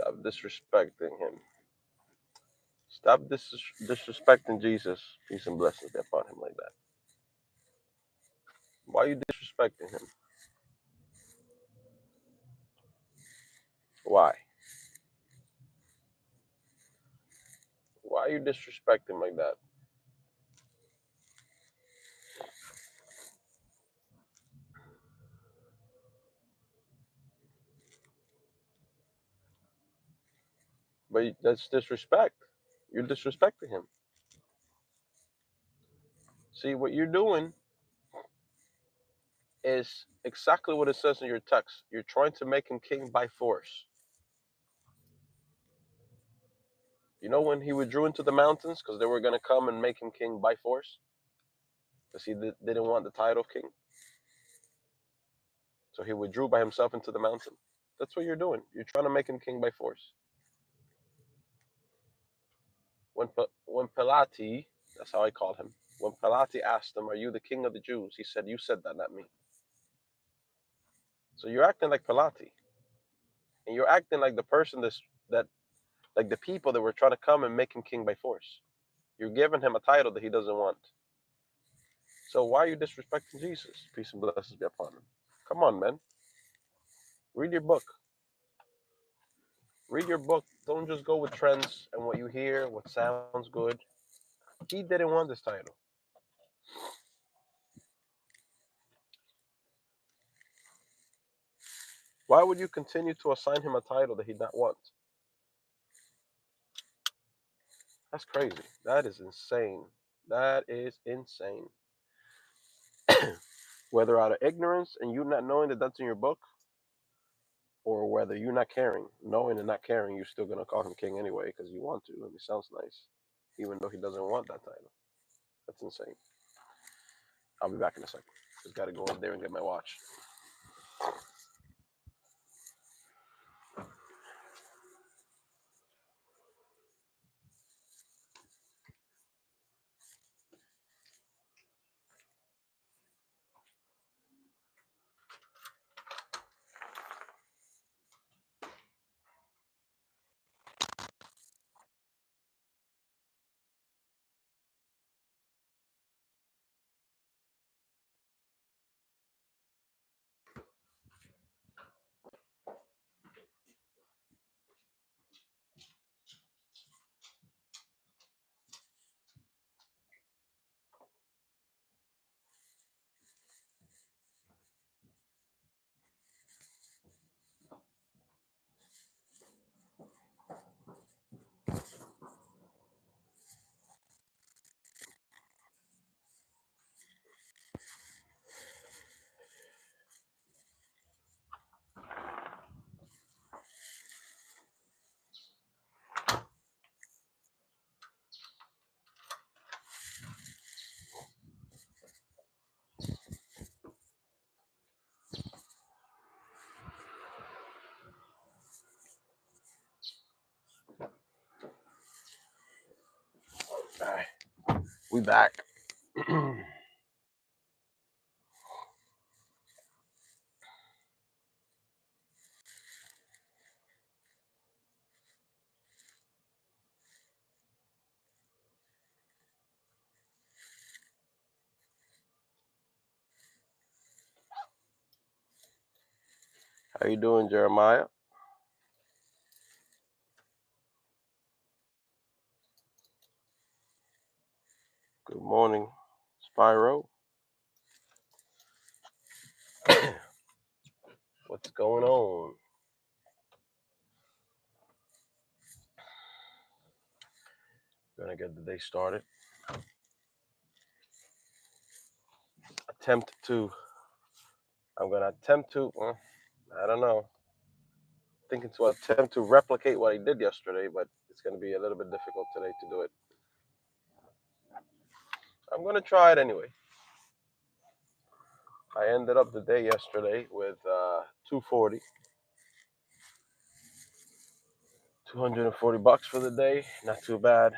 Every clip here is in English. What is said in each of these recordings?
Stop disrespecting him. Stop disrespecting Jesus. Peace and blessings be upon him like that. Why are you disrespecting him? Why? Why are you disrespecting him like that? But that's disrespect. You're disrespecting him. See, what you're doing is exactly what it says in your text. You're trying to make him king by force. You know when he withdrew into the mountains because they were going to come and make him king by force? Because he didn't want the title of king. So he withdrew by himself into the mountain. That's what you're doing. You're trying to make him king by force. When Pilate, that's how I call him, when Pilate asked him, "Are you the king of the Jews?" he said, "You said that, not me." So you're acting like Pilate. And you're acting like the person that like the people that were trying to come and make him king by force. You're giving him a title that he doesn't want. So why are you disrespecting Jesus? Peace and blessings be upon him. Come on, man. Read your book. Read your book. Don't just go with trends and what you hear, what sounds good. He didn't want this title. Why would you continue to assign him a title that he not want? That's crazy. That is insane. That is insane. Whether out of ignorance and you not knowing that that's in your book, or whether you're not caring, knowing and not caring, you're still gonna call him king anyway because you want to, and it sounds nice, even though he doesn't want that title. That's insane. I'll be back in a second. Just gotta go in there and get my watch. All right, we back. How you doing, Jeremiah? Good morning, Spyro. What's going on? Gonna get the day started. Attempt to. I'm gonna attempt to. I don't know. Thinking to attempt to replicate what I did yesterday, but it's gonna be a little bit difficult today to do it. I'm gonna try it anyway. I ended up the day yesterday with 240, $240 for the day. Not too bad.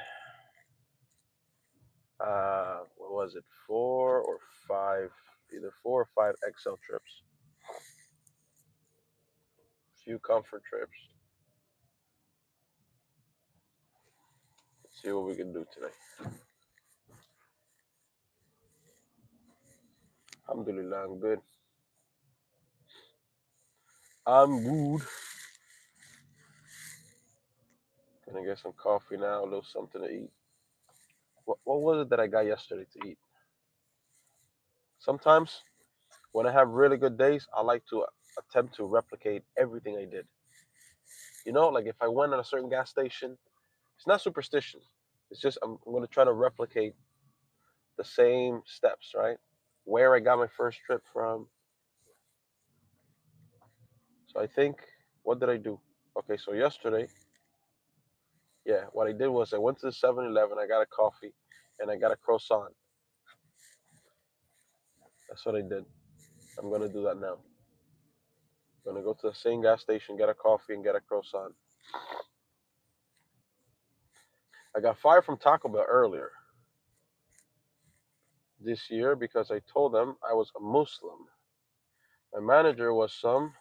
What was it? 4 or 5, either 4 or 5 XL trips. Few comfort trips. See what we can do today. Alhamdulillah, I'm good. I'm good. Gonna get some coffee now, a little something to eat. What was it that I got yesterday to eat? Sometimes when I have really good days, I like to attempt to replicate everything I did. You know, like if I went at a certain gas station, it's not superstition. It's just I'm going to try to replicate the same steps, right? Where I got my first trip from. So I think, what did I do? Okay, so yesterday, yeah, what I did was I went to the 7-Eleven, I got a coffee, and I got a croissant. That's what I did. I'm going to do that now. I'm going to go to the same gas station, get a coffee, and get a croissant. I got fired from Taco Bell earlier this year because I told them I was a Muslim. My manager was some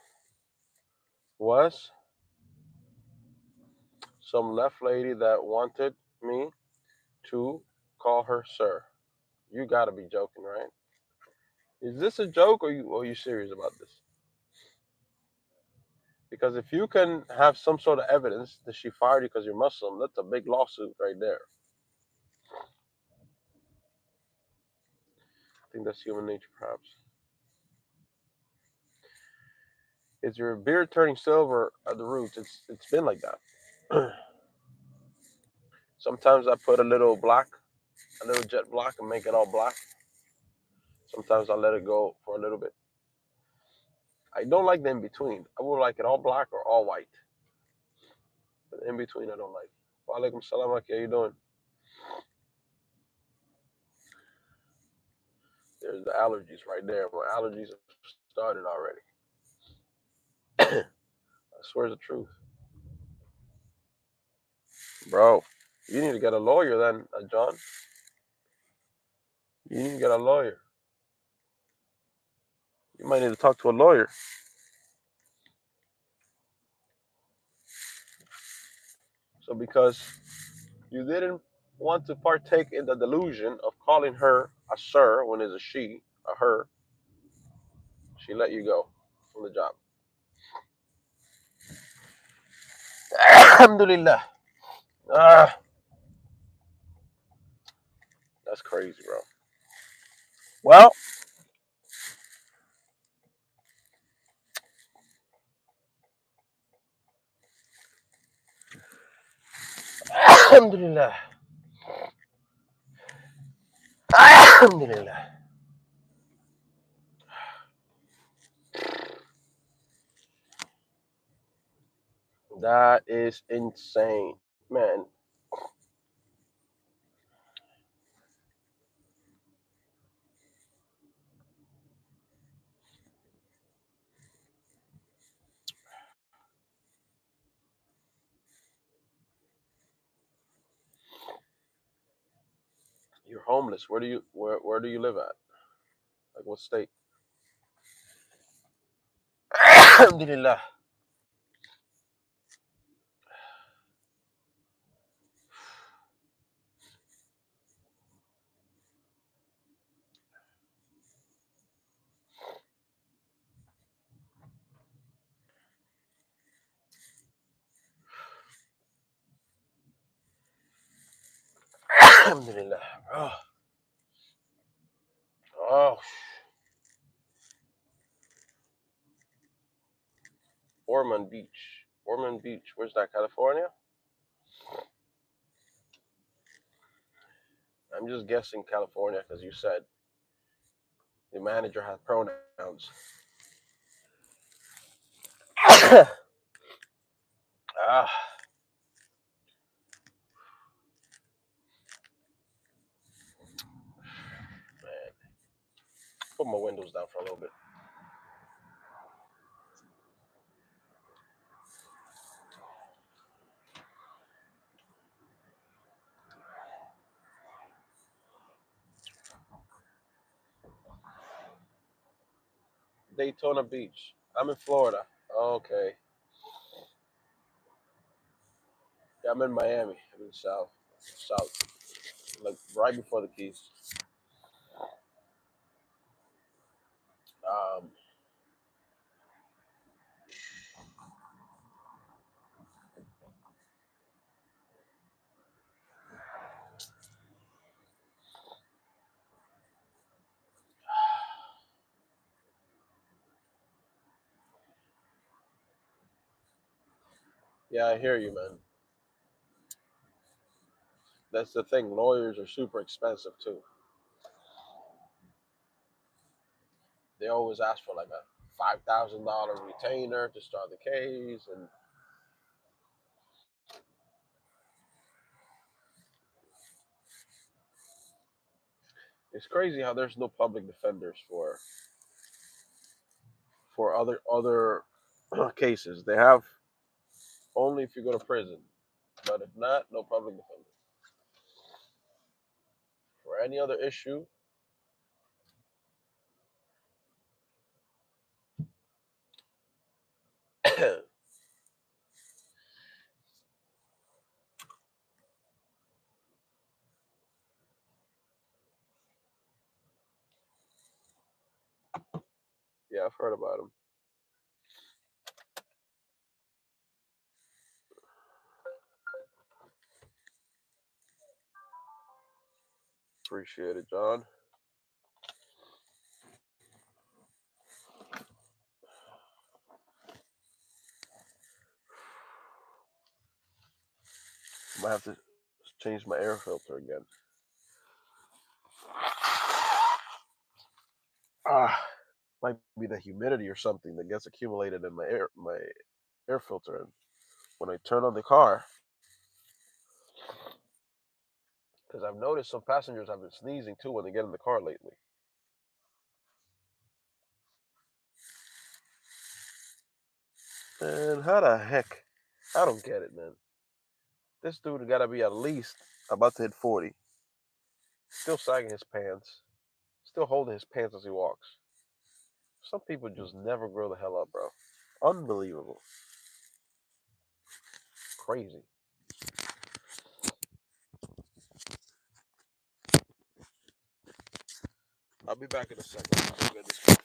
left lady that wanted me to call her sir. You gotta be joking, right? Is this a joke or are you serious about this? Because if you can have some sort of evidence that she fired you because you're Muslim, that's a big lawsuit right there. I think that's human nature, perhaps. Is your beard turning silver at the roots? It's been like that. Sometimes I put a little jet black, and make it all black. Sometimes I let it go for a little bit. I don't like the in between. I would like it all black or all white. But in between, I don't like. Wa alaikum salam. How you doing? There's the allergies right there. My allergies have started already. I swear it's the truth. Bro, you need to get a lawyer then, John. You need to get a lawyer. You might need to talk to a lawyer. So because you didn't want to partake in the delusion of calling her a sir when it's a she, a her, she let you go from the job. Alhamdulillah. Ah, that's crazy, bro. Well, Alhamdulillah. Alhamdulillah. That is insane, man. You're homeless. Where do you live at? Like what state? Alhamdulillah. Alhamdulillah. Oh, oh. Ormond Beach. Ormond Beach. Where's that? California? I'm just guessing California because you said the manager had pronouns. Ah, man. Put my windows down for a little bit. Daytona Beach. I'm in Florida. Okay. Yeah, I'm in Miami. I'm in the South. south, like right before the Keys. Um, yeah, I hear you, man. That's the thing. Lawyers are super expensive too. They always ask for like a $5,000 retainer to start the case, and it's crazy how there's no public defenders for other cases. They have only if you go to prison, but if not, no public defender. For any other issue, yeah, I've heard about them. Appreciate it, John. I might have to change my air filter again. Ah, might be the humidity or something that gets accumulated in my air filter. And when I turn on the car, because I've noticed some passengers have been sneezing too when they get in the car lately. And how the heck? I don't get it, man. This dude got to be at least about to hit 40, still sagging his pants, still holding his pants as he walks. Some people just never grow the hell up, bro. Unbelievable. Crazy. I'll be back in a second. I'll get this coffee.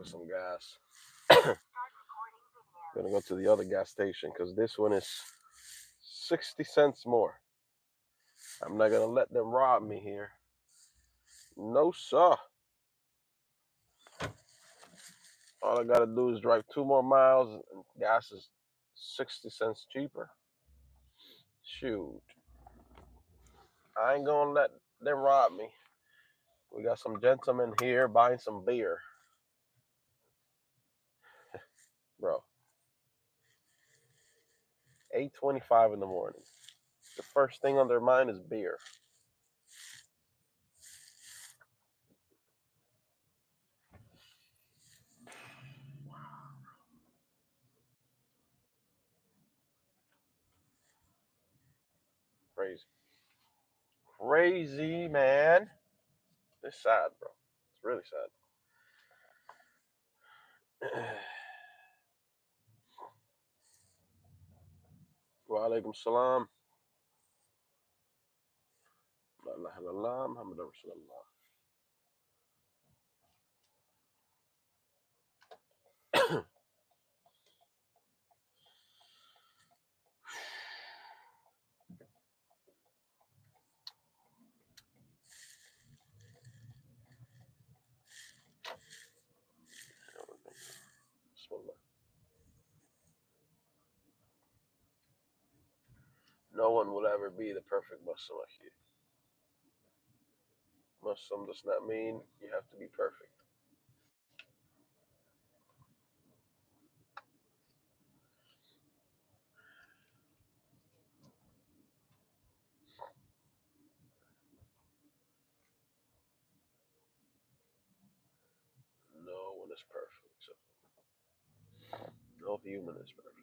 for some gas. Gonna go to the other gas station because this one is 60 cents more. I'm not gonna let them rob me here. No, sir. All I gotta do is drive 2 more miles and gas is 60 cents cheaper. Shoot. I ain't gonna let them rob me. We got some gentlemen here buying some beer. Bro. 8:25 in the morning. The first thing on their mind is beer. Crazy. Crazy, man. It's sad, bro. It's really sad. Wa alaikum salam. La ilaha illallah, Muhammad Rasulullah. Bismillah. No one will ever be the perfect Muslim like you. Muslim does not mean you have to be perfect. No one is perfect. So no human is perfect.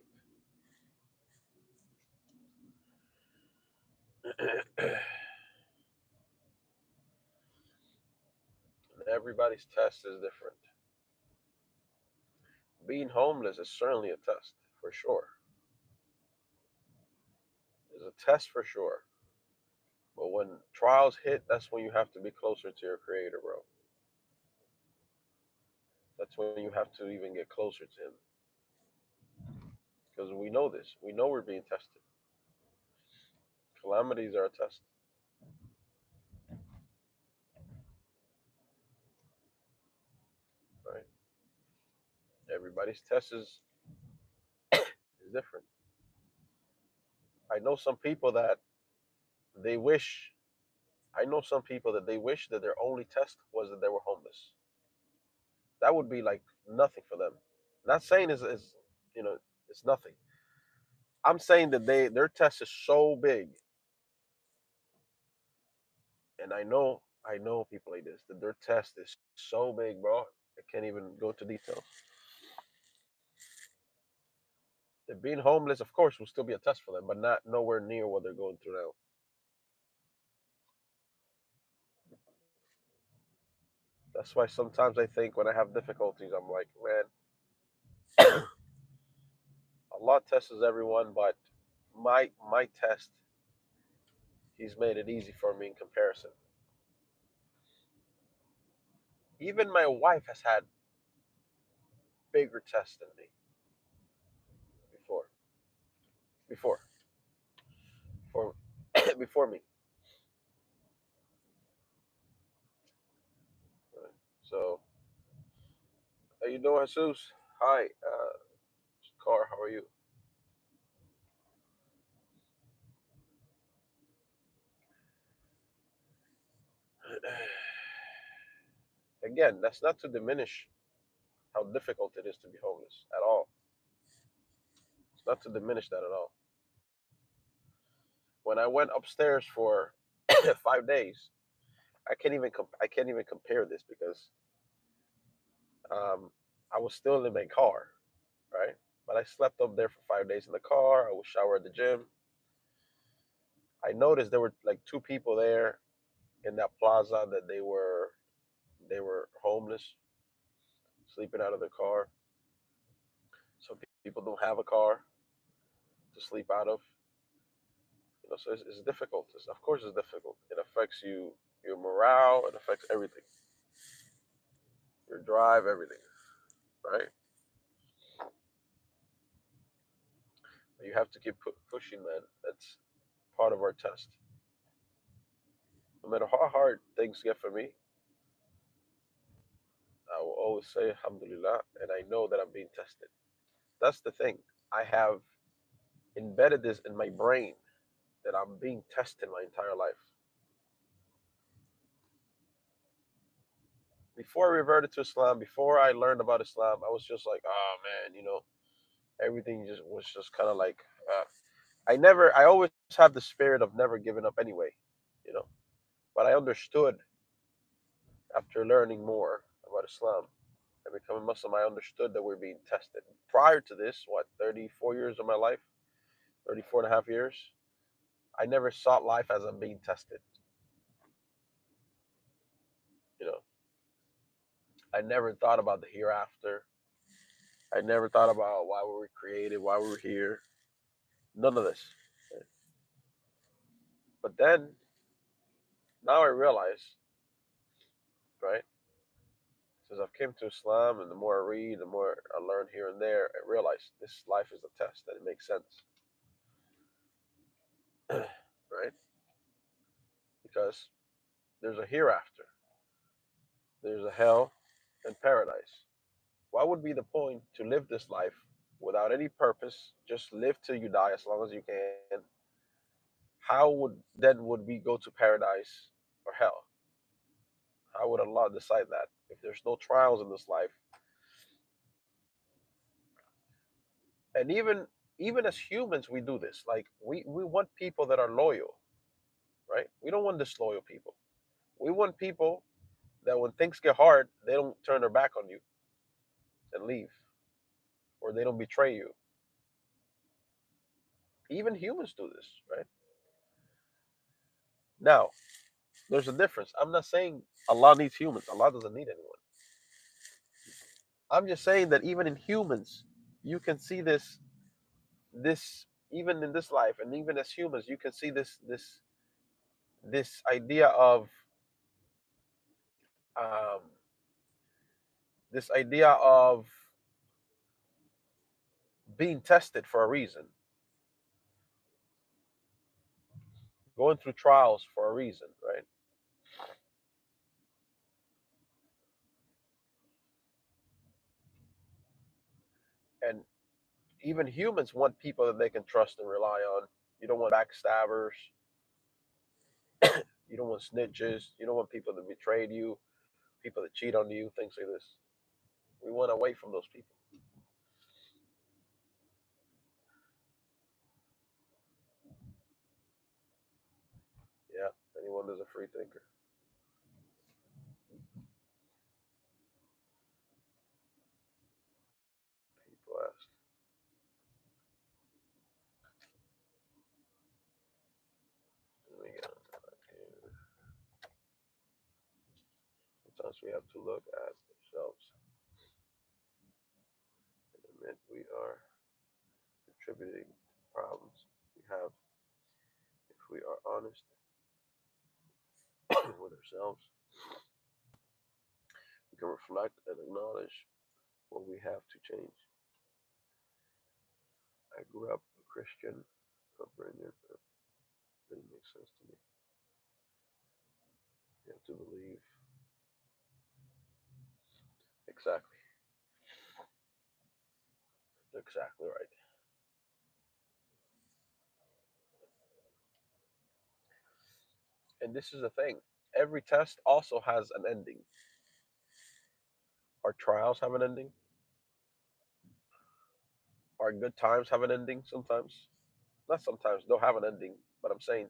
Everybody's test is different. Being homeless is certainly a test, for sure. It's a test for sure. But when trials hit, that's when you have to be closer to your creator, bro. That's when you have to even get closer to him. Because we know this. We know we're being tested. Calamities are a test. Right? Everybody's test is different. I know some people that they wish I know some people that they wish that their only test was that they were homeless. That would be like nothing for them. Not saying is you know, it's nothing. I'm saying that their test is so big, and I know people like this that their test is so big, bro. I can't even go to details. That being homeless, of course, will still be a test for them, but not nowhere near what they're going through now. That's why sometimes I think when I have difficulties, I'm like, man, Allah tests everyone, but my test, He's made it easy for me in comparison. Even my wife has had bigger tests than me before, before, before, before me. Right? So, how you doing, Jesus? Hi, Car. How are you? Again, that's not to diminish how difficult it is to be homeless at all. It's not to diminish that at all. When I went upstairs for 5 days, I can't even compare this because um, I was still in my car, right? But I slept up there for 5 days in the car. I would shower at the gym. I noticed there were like two people there in that plaza that they were homeless, sleeping out of their car. So people don't have a car to sleep out of. So it's difficult. Of course, it's difficult. It affects you, your morale. It affects everything, your drive, everything. right? You have to keep pushing, man. That's part of our test. No matter how hard things get for me, I will always say Alhamdulillah, and I know that I'm being tested. That's the thing. I have embedded this in my brain that I'm being tested my entire life. Before I reverted to Islam, before I learned about Islam, I was just like, oh man, everything just was just kind of like, uh, I always had the spirit of never giving up anyway, you know. But I understood after learning more about Islam and becoming Muslim, I understood that we're being tested. Prior to this, what, 34 years of my life, 34 and a half years, I never saw life as I'm being tested. You know, I never thought about the hereafter. I never thought about why we were created, why we were here. None of this. But then, now I realize, right, since I've came to Islam and the more I read, the more I learn here and there, I realize this life is a test and it makes sense. Right? Because there's a hereafter, there's a hell and paradise. What would be the point to live this life without any purpose? Just live till you die as long as you can. How would we go to paradise or hell? How would Allah decide that? If there's no trials in this life, and even as humans, we do this. Like we want people that are loyal, right? We don't want disloyal people. We want people that when things get hard, they don't turn their back on you and leave, or they don't betray you. Even humans do this, right? Now, there's a difference. I'm not saying Allah needs humans. Allah doesn't need anyone. I'm just saying that even in humans, you can see this even in this life, and even as humans, you can see this idea of um, this idea of being tested for a reason, going through trials for a reason, right? And even humans want people that they can trust and rely on. You don't want backstabbers. You don't want snitches. You don't want people that betrayed you, people that cheat on you, things like this. We want away from those people. Yeah, anyone that's a free thinker. People ask. Let me get on that here. Sometimes we have to look at ourselves and admit we are contributing to problems we have. If we are honest with ourselves, we can reflect and acknowledge what we have to change. I grew up a Christian upbringing. That didn't make sense to me. You have to believe. Exactly. Exactly right. And this is the thing. Every test also has an ending. Our trials have an ending. Our good times have an ending sometimes. Not sometimes, they'll have an ending, but I'm saying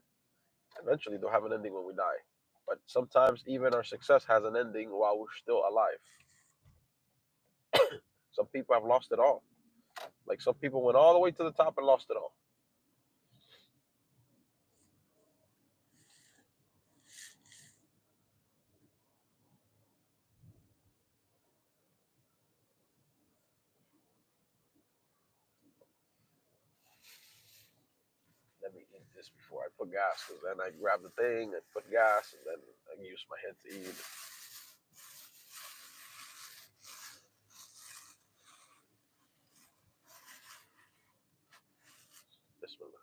eventually they'll have an ending when we die. But sometimes even our success has an ending while we're still alive. Some people have lost it all. Like some people went all the way to the top and lost it all. Let me eat this before I put gas, because then I grab the thing and put gas, and then I use my hand to eat. Bismillah.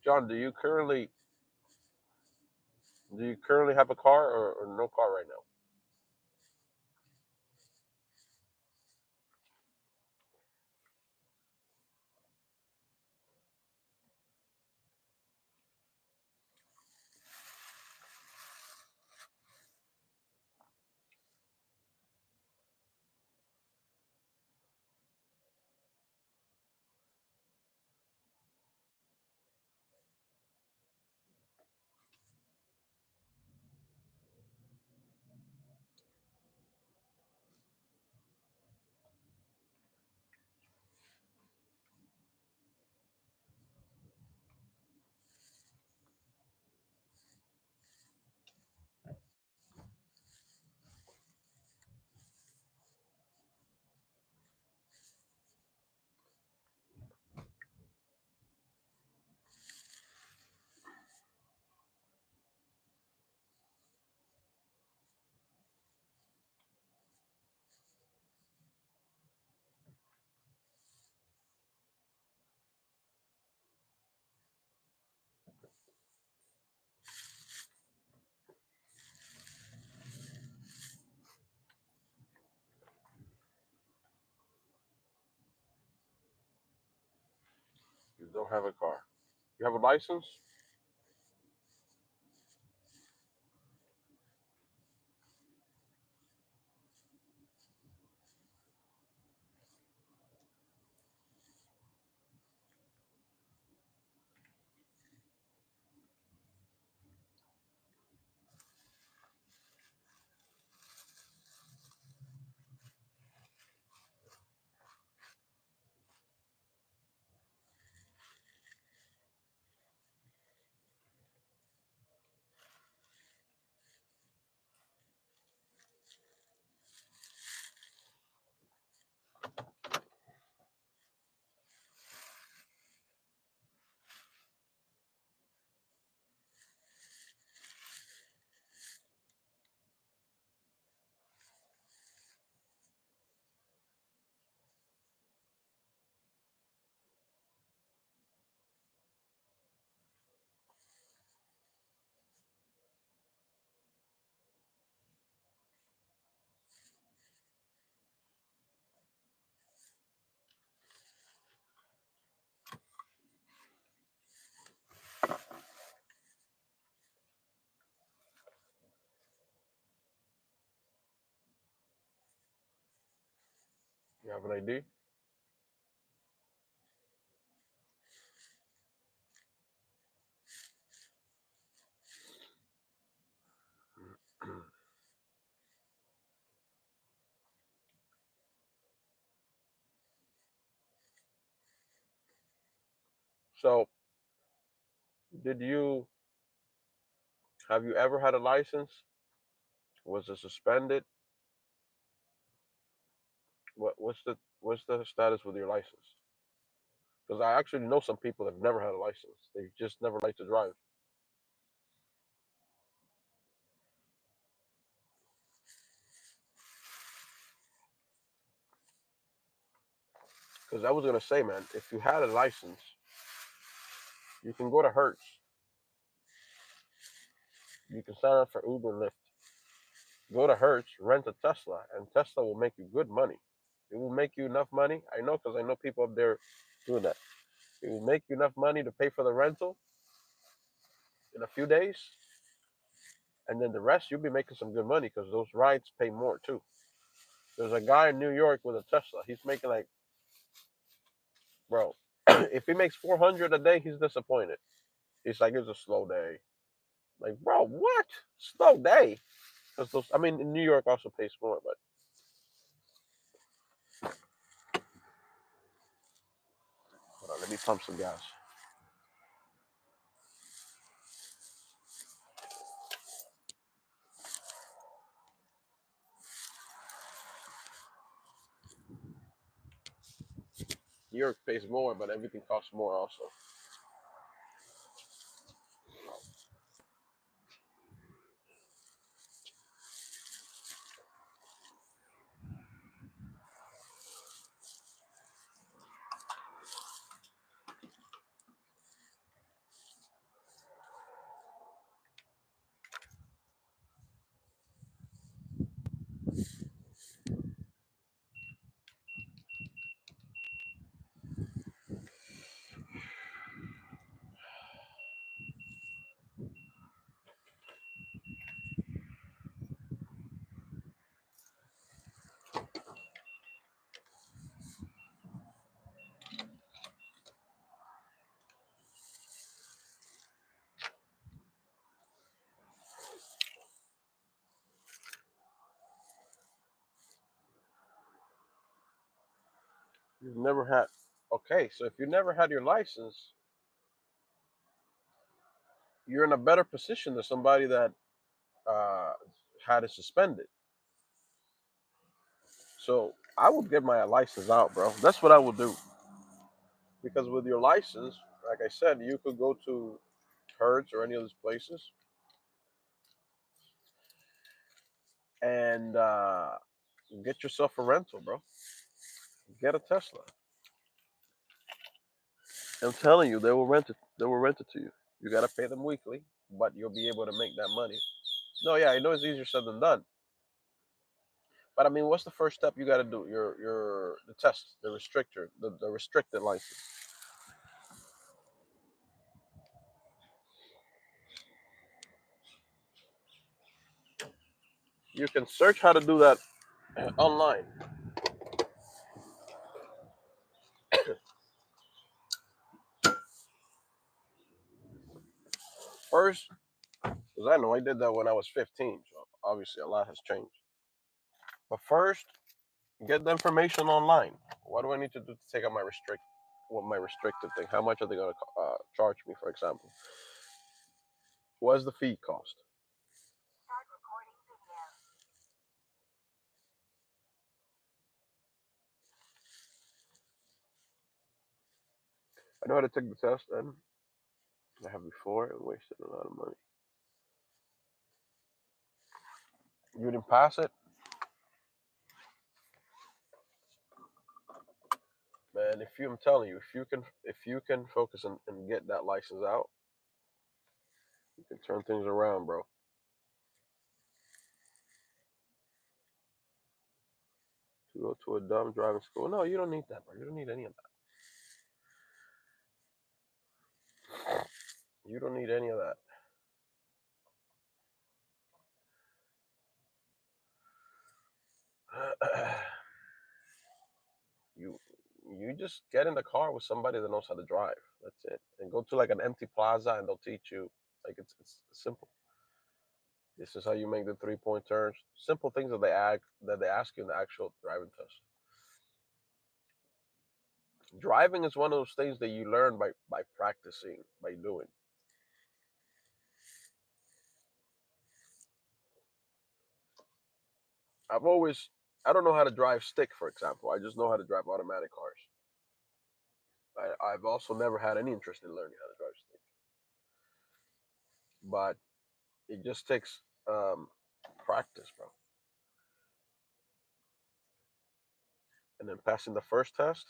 John, do you currently have a car or no car right now? You don't have a car. You have a license? You have an ID? So, did you have you ever had a license? Was it suspended? What's the status with your license? Because I actually know some people that have never had a license. They just never like to drive. Because I was gonna say, man, if you had a license, you can go to Hertz. You can sign up for Uber and Lyft. Go to Hertz, rent a Tesla, and Tesla will make you good money. It will make you enough money. I know because I know people up there doing that. It will make you enough money to pay for the rental in a few days, and then the rest you'll be making some good money because those rides pay more too. There's a guy in New York with a Tesla. He's making like, bro, if he makes 400 a day, he's disappointed. He's like, it's a slow day. Like, bro, what? Slow day? Because those, I mean, in New York also pays more, but Let me pump some gas. New York pays more, but everything costs more also. You've never had. Okay, so if you never had your license, you're in a better position than somebody that uh, had it suspended. So I would get my license out, bro. That's what I would do. Because with your license, like I said, you could go to Hertz or any of those places and get yourself a rental, bro. Get a Tesla. I'm telling you, they will rent it. They will rent it to you. You gotta pay them weekly, but you'll be able to make that money. No, yeah, I know it's easier said than done. But I mean, what's the first step you gotta do? Your the test, the restrictor, the restricted license. You can search how to do that online. First, because I know I did that when I was 15, so obviously a lot has changed. But first, get the information online. What do I need to do to take out my restricted thing? How much are they gonna charge me, for example? What's the fee cost? I know how to take the test, and I have before and wasted a lot of money. You didn't pass it, man. I'm telling you, if you can focus and get that license out, you can turn things around, bro. To go to a dumb driving school, no, you don't need that, bro. You don't need any of that. You don't need any of that. you you just get in the car with somebody that knows how to drive. That's it. And go to like an empty plaza and they'll teach you. Like it's simple. This is how you make the 3 point turns. Simple things that they ask you in the actual driving test. Driving is one of those things that you learn by practicing, by doing. I've always I don't know how to drive stick, for example. I just know how to drive automatic cars. I've also never had any interest in learning how to drive stick, but it just takes practice, bro. And then passing the first test,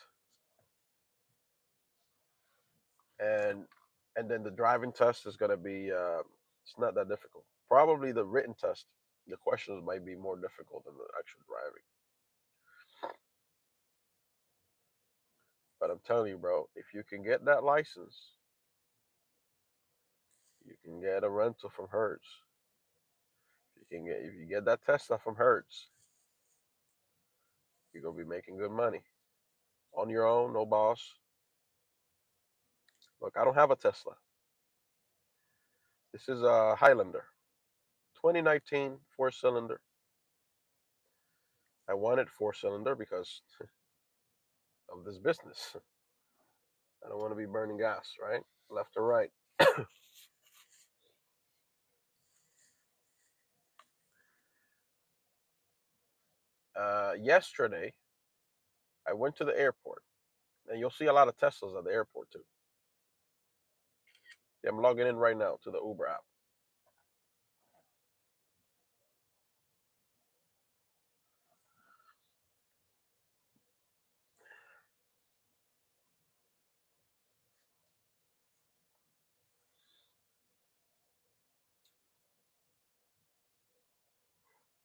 and and then the driving test is gonna be it's not that difficult. Probably the written test, the questions might be more difficult than the actual driving. But I'm telling you, bro, if you can get that license, you can get a rental from Hertz. If you get that Tesla from Hertz, you're gonna be making good money on your own, no boss. Look, I don't have a Tesla. This is a Highlander, 2019 four-cylinder. I wanted four-cylinder because of this business. I don't want to be burning gas, right? Left or right. Yesterday, I went to the airport, and you'll see a lot of Teslas at the airport too. Yeah, I'm logging in right now to the Uber app.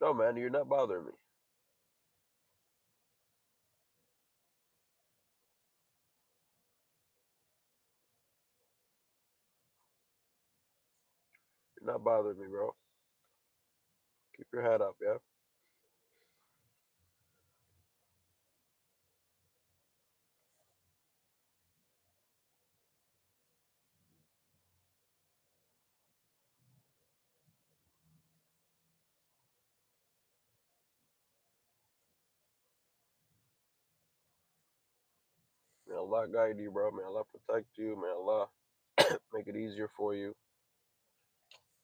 No, man, you're not bothering me. You're not bothering me, bro. Keep your head up, yeah? May Allah guide you, bro. May Allah protect you. May Allah make it easier for you.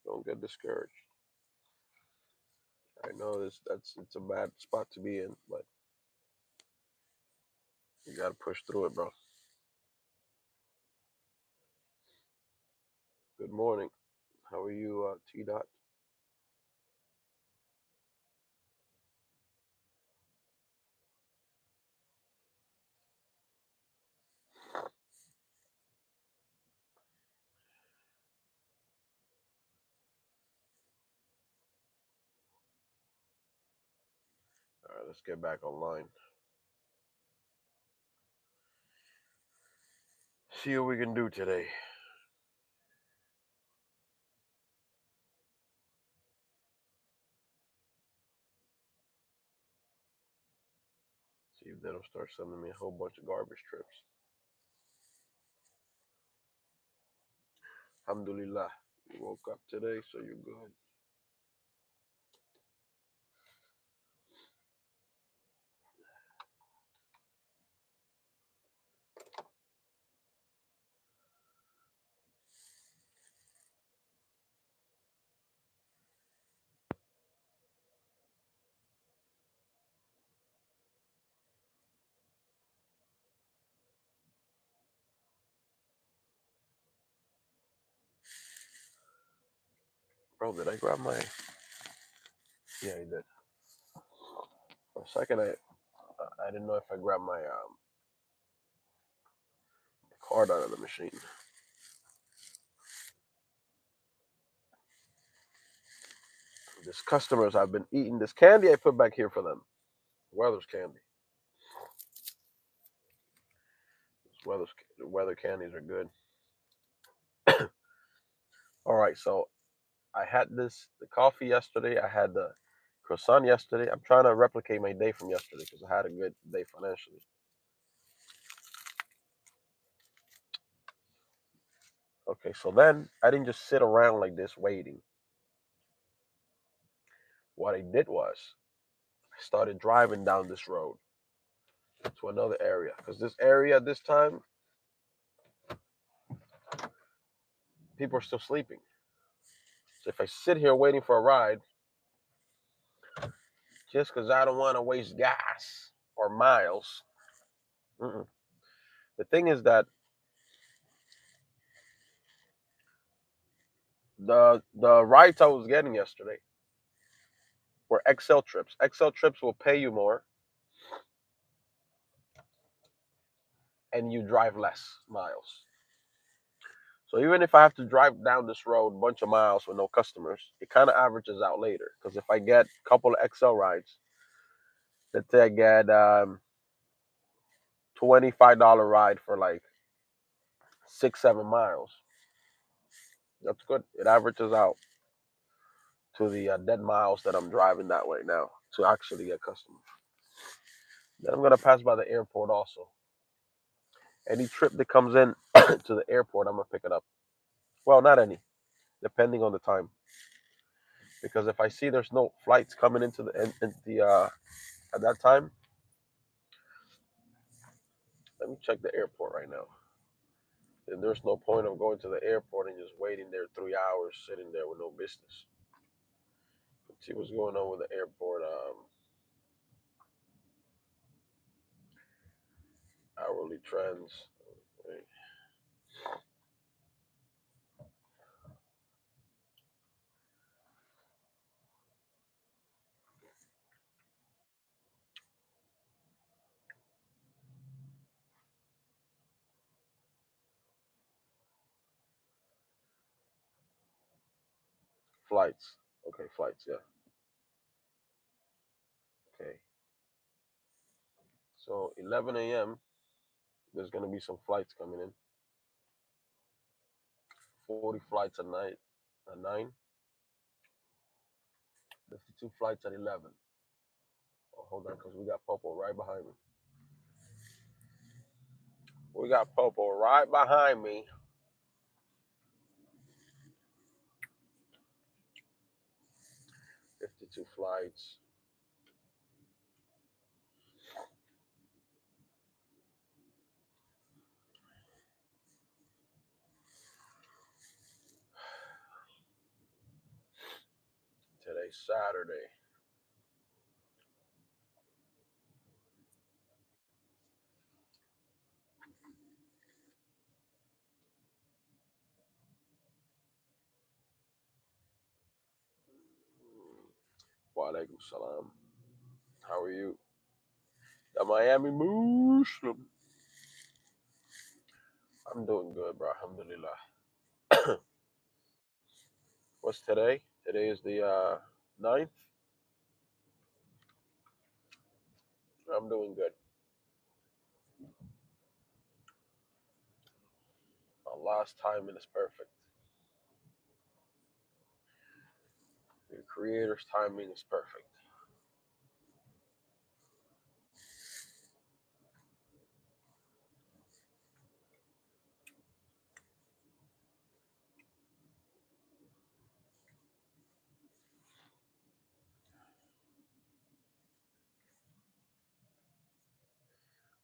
Don't get discouraged. I know it's a bad spot to be in, but you gotta push through it, bro. Good morning. How are you, T Dot? All right, let's get back online. See what we can do today. See if they don't start sending me a whole bunch of garbage trips. Alhamdulillah, you woke up today, so you're good. Bro, did I grab my? Yeah, I did. For a second, I didn't know if I grabbed my card out of the machine. These customers have been eating this candy I put back here for them. Weather's candy. Weather candies are good. All right, so I had the coffee yesterday. I had the croissant yesterday. I'm trying to replicate my day from yesterday because I had a good day financially. Okay, so then I didn't just sit around like this waiting. What I did was I started driving down this road to another area because this area this time people are still sleeping. So if I sit here waiting for a ride just because I don't want to waste gas or miles, mm-mm. The thing is that the rides I was getting yesterday were XL trips. XL trips will pay you more and you drive less miles. So even if I have to drive down this road a bunch of miles with no customers, it kind of averages out later. Because if I get a couple of XL rides, let's say I get $25 ride for like 6-7 miles, that's good. It averages out to the dead miles that I'm driving that way now to actually get customers. Then I'm gonna pass by the airport also. Any trip that comes in to the airport, I'm gonna pick it up. Well, not any, depending on the time. Because if I see there's no flights coming into the at that time, let me check the airport right now. And there's no point of going to the airport and just waiting there 3 hours, sitting there with no business. Let's see what's going on with the airport. Hourly trends. Wait. Flights. Okay, flights. Yeah. Okay. So 11 a.m. There's gonna be some flights coming in. 40 flights at night. At 9. 52 flights at 11. Oh, hold on, because we got Popo right behind me. We got Popo right behind me. 52 flights. Today's Saturday. Walaikum salam. How are you? The Miami Muslim. I'm doing good, bro. Alhamdulillah. What's today? Today is the 9th. I'm doing good. Allah's timing is perfect. The Creator's timing is perfect.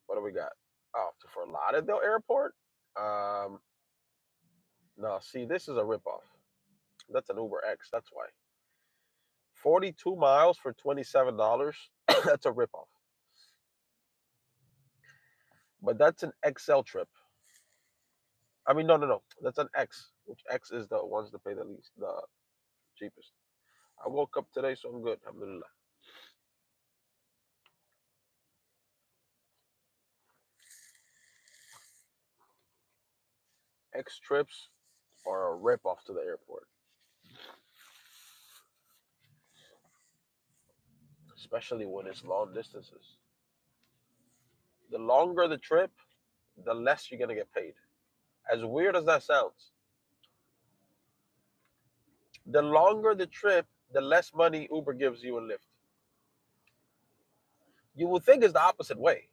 What do we got? Oh, to Fort Lauderdale Airport? Um, no, see, this is a ripoff. That's an Uber X. That's why. 42 miles for $27. That's a ripoff. But that's an XL trip. I mean, no, no, no. That's an X, which X is the ones that pay the least, the cheapest. I woke up today, so I'm good. Alhamdulillah. X trips are a ripoff to the airport, especially when it's long distances. The longer the trip, the less you're gonna get paid. As weird as that sounds, the longer the trip, the less money Uber gives you in Lyft. You would think it's the opposite way.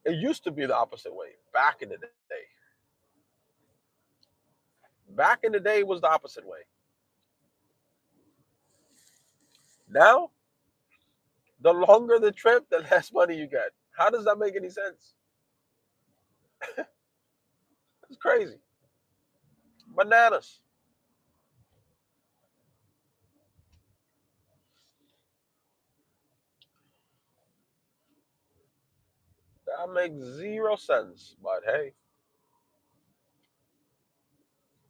It used to be the opposite way back in the day. Back in the day, it was the opposite way. Now, the longer the trip, the less money you get. How does that make any sense? It's crazy. Bananas. That makes zero sense. But hey,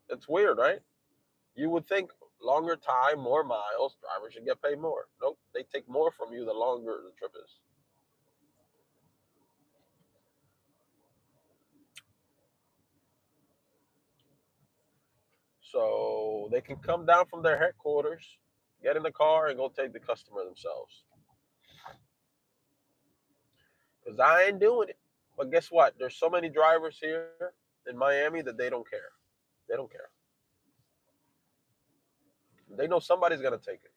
it's weird, right? You would think longer time, more miles, drivers should get paid more. Nope, they take more from you the longer the trip is. So they can come down from their headquarters, get in the car, and go take the customer themselves. Because I ain't doing it. But guess what? There's so many drivers here in Miami that they don't care. They don't care. They know somebody's gonna take it.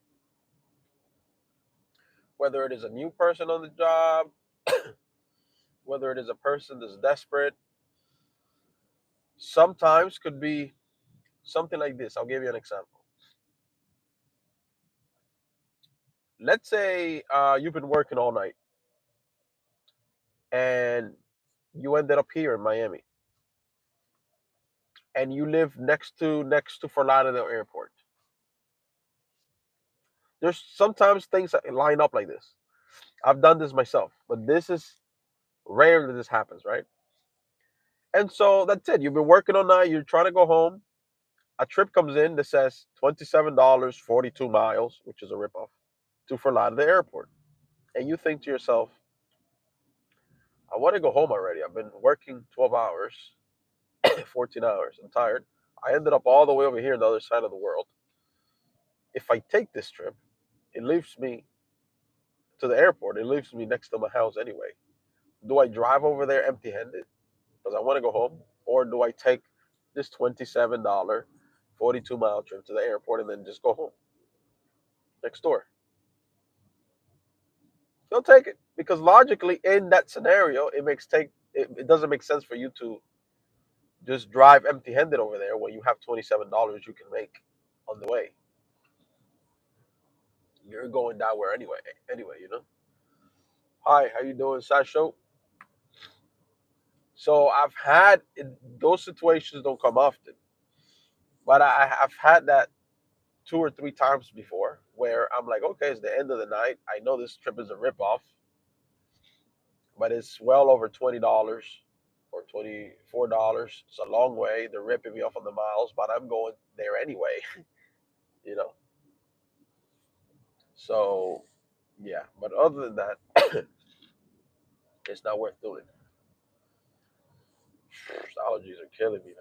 Whether it is a new person on the job, whether it is a person that's desperate, sometimes could be something like this. I'll give you an example. Let's say you've been working all night and you ended up here in Miami. and you live next to Fort Lauderdale Airport. There's sometimes things that line up like this. I've done this myself, but this is rare that this happens, right? And so that's it. You've been working all night. You're trying to go home. A trip comes in that says $27, 42 miles, which is a ripoff, to Fort Lauderdale Airport. And you think to yourself, I want to go home already. I've been working 12 hours, 14 hours. I'm tired. I ended up all the way over here on the other side of the world. If I take this trip, it leaves me to the airport. It leaves me next to my house anyway. Do I drive over there empty handed because I want to go home? Or do I take this $27, 42-mile trip to the airport and then just go home next door? You'll take it because logically, in that scenario, it doesn't make sense for you to just drive empty handed over there when you have $27 you can make on the way. You're going down where anyway. Anyway, you know. Hi, how you doing, Sasho? So those situations don't come often, but I've had that 2 or 3 times before where I'm like, okay, it's the end of the night. I know this trip is a ripoff, but it's well over $20 or $24. It's a long way. They're ripping me off on the miles, but I'm going there anyway. You know. So yeah, but other than that, it's not worth doing. Allergies are killing me, man.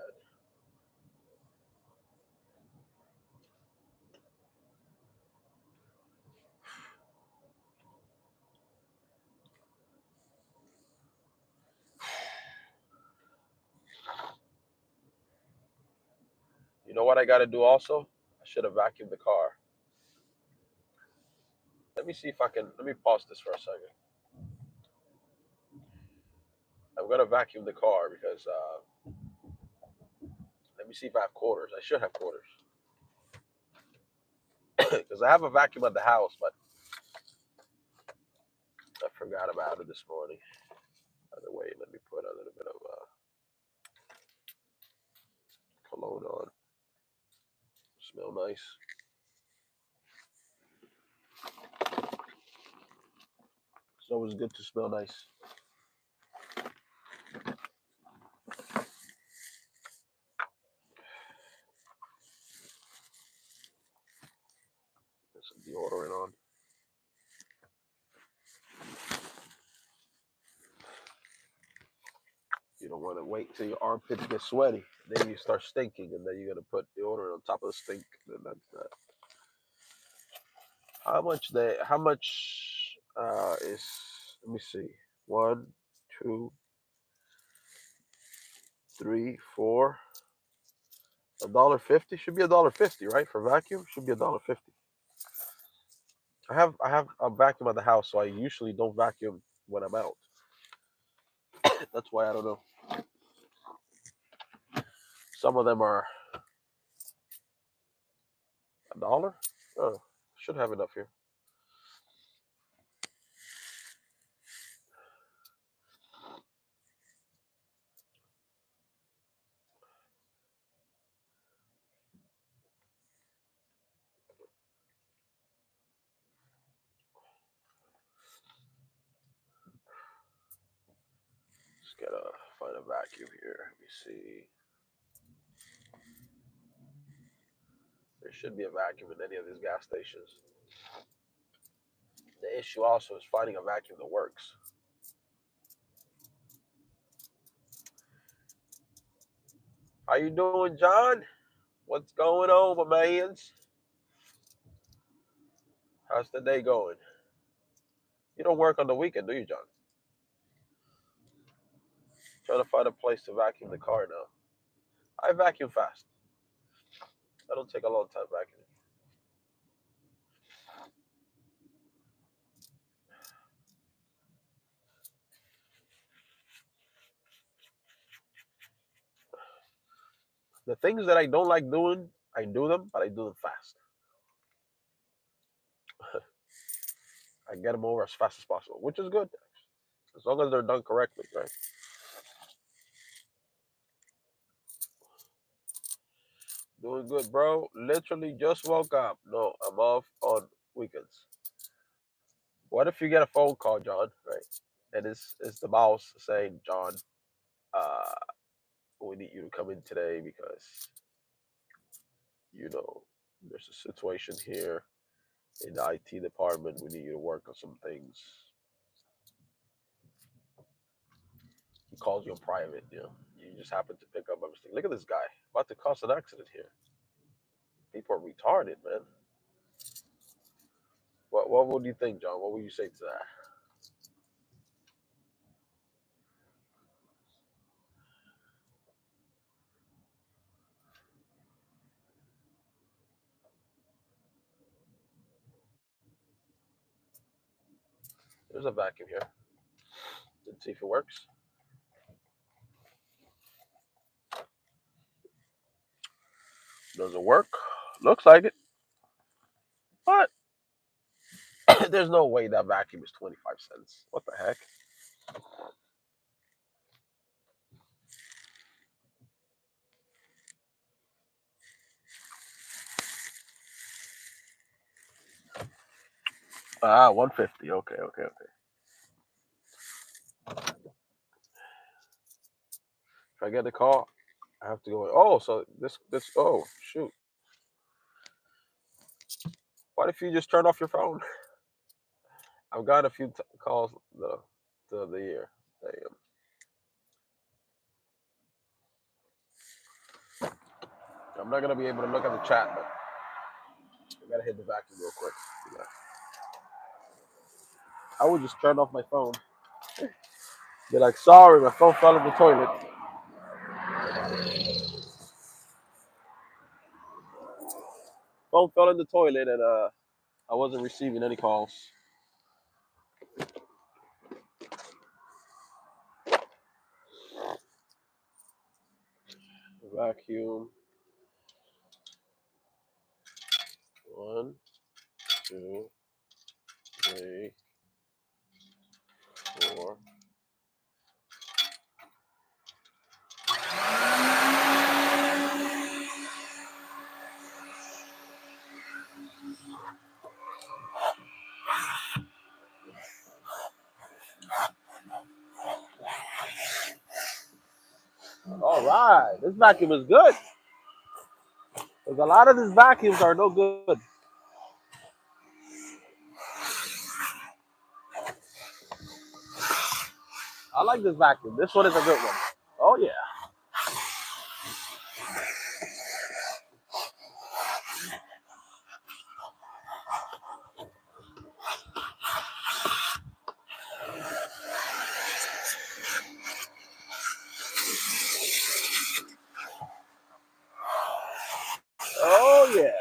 You know what I got to do also? I should have vacuumed the car. Let me see if I can. Let me pause this for a second. I'm gonna vacuum the car because let me see if I have quarters. I should have quarters because I have a vacuum at the house, but I forgot about it this morning. By the way, let me put a little bit of cologne on. Smell nice. It's always good to smell nice. Put some deodorant on. You don't want to wait till your armpits get sweaty. Then you start stinking, and then you're gonna put deodorant on top of the stink. Then that's not. How much is? Let me see. One, two, three, four. $1.50 should be $1.50, right? For vacuum should be $1.50. I have a vacuum at the house, so I usually don't vacuum when I'm out. That's why I don't know. Some of them are $1. Oh, should have enough here. Just gotta find a vacuum here. Let me see. There should be a vacuum in any of these gas stations. The issue also is finding a vacuum that works. How you doing, John? What's going on, my mans? How's the day going? You don't work on the weekend, do you, John? Trying to find a place to vacuum the car now. I vacuum fast. I don't take a long time vacuuming. The things that I don't like doing, I do them, but I do them fast. I get them over as fast as possible, which is good, as long as they're done correctly, right? Doing good, bro. Literally just woke up. No, I'm off on weekends. What if you get a phone call, John? Right, and it's the boss saying, John, uh, we need you to come in today because you know there's a situation here in the IT department. We need you to work on some things. He calls you in private. You just happen to pick up everything. Look at this guy about to cause an accident here. People are retarded, man. What would you think, John? What would you say to that? There's a vacuum here. Let's see if it works. Does it work? Looks like it, but there's no way that vacuum is 25 cents. What the heck? Ah, 150. Okay, okay, okay. If I get the call, I have to go. Oh, so this. Oh, shoot. What if you just turn off your phone? I've got a few calls the year. Damn. I'm not gonna be able to look at the chat, but I gotta hit the vacuum real quick. Yeah. I would just turn off my phone. Be like, sorry, my phone fell in the toilet. Phone fell in the toilet, and I wasn't receiving any calls. Vacuum. One, two, three, four. All right, this vacuum is good. Because a lot of these vacuums are no good. I like this vacuum. This one is a good one. Oh yeah. Oh yeah.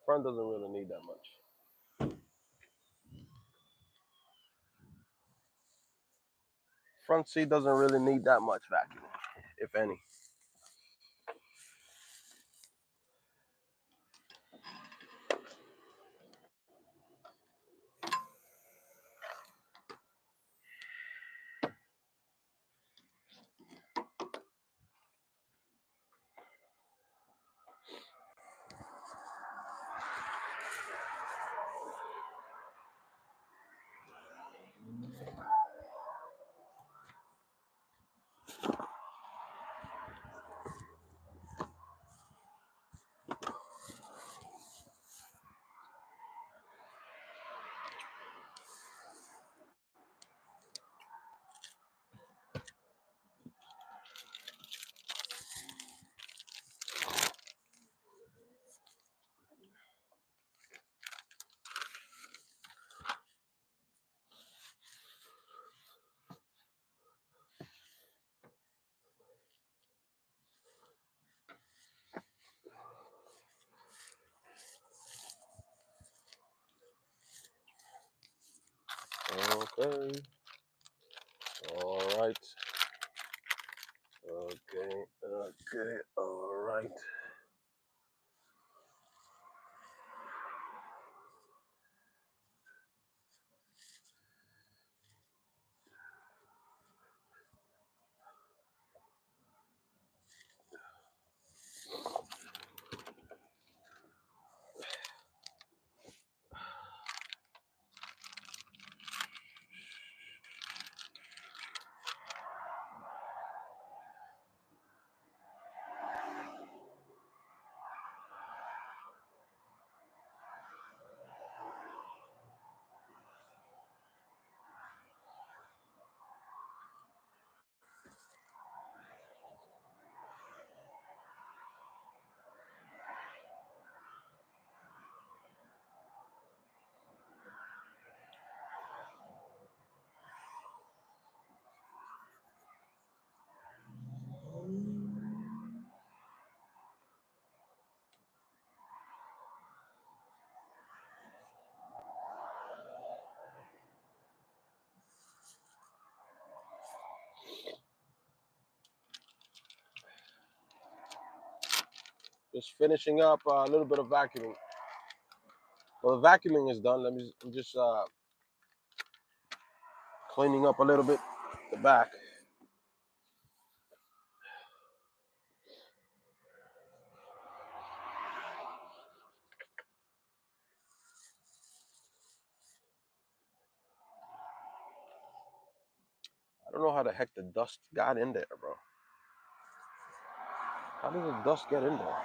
Front doesn't really need that much. Front seat doesn't really need that much vacuum, if any. Okay. All right. Okay. Okay. All right. Just finishing up a little bit of vacuuming. Well, the vacuuming is done. I'm just cleaning up a little bit the back. I don't know how the heck the dust got in there, bro. How did the dust get in there?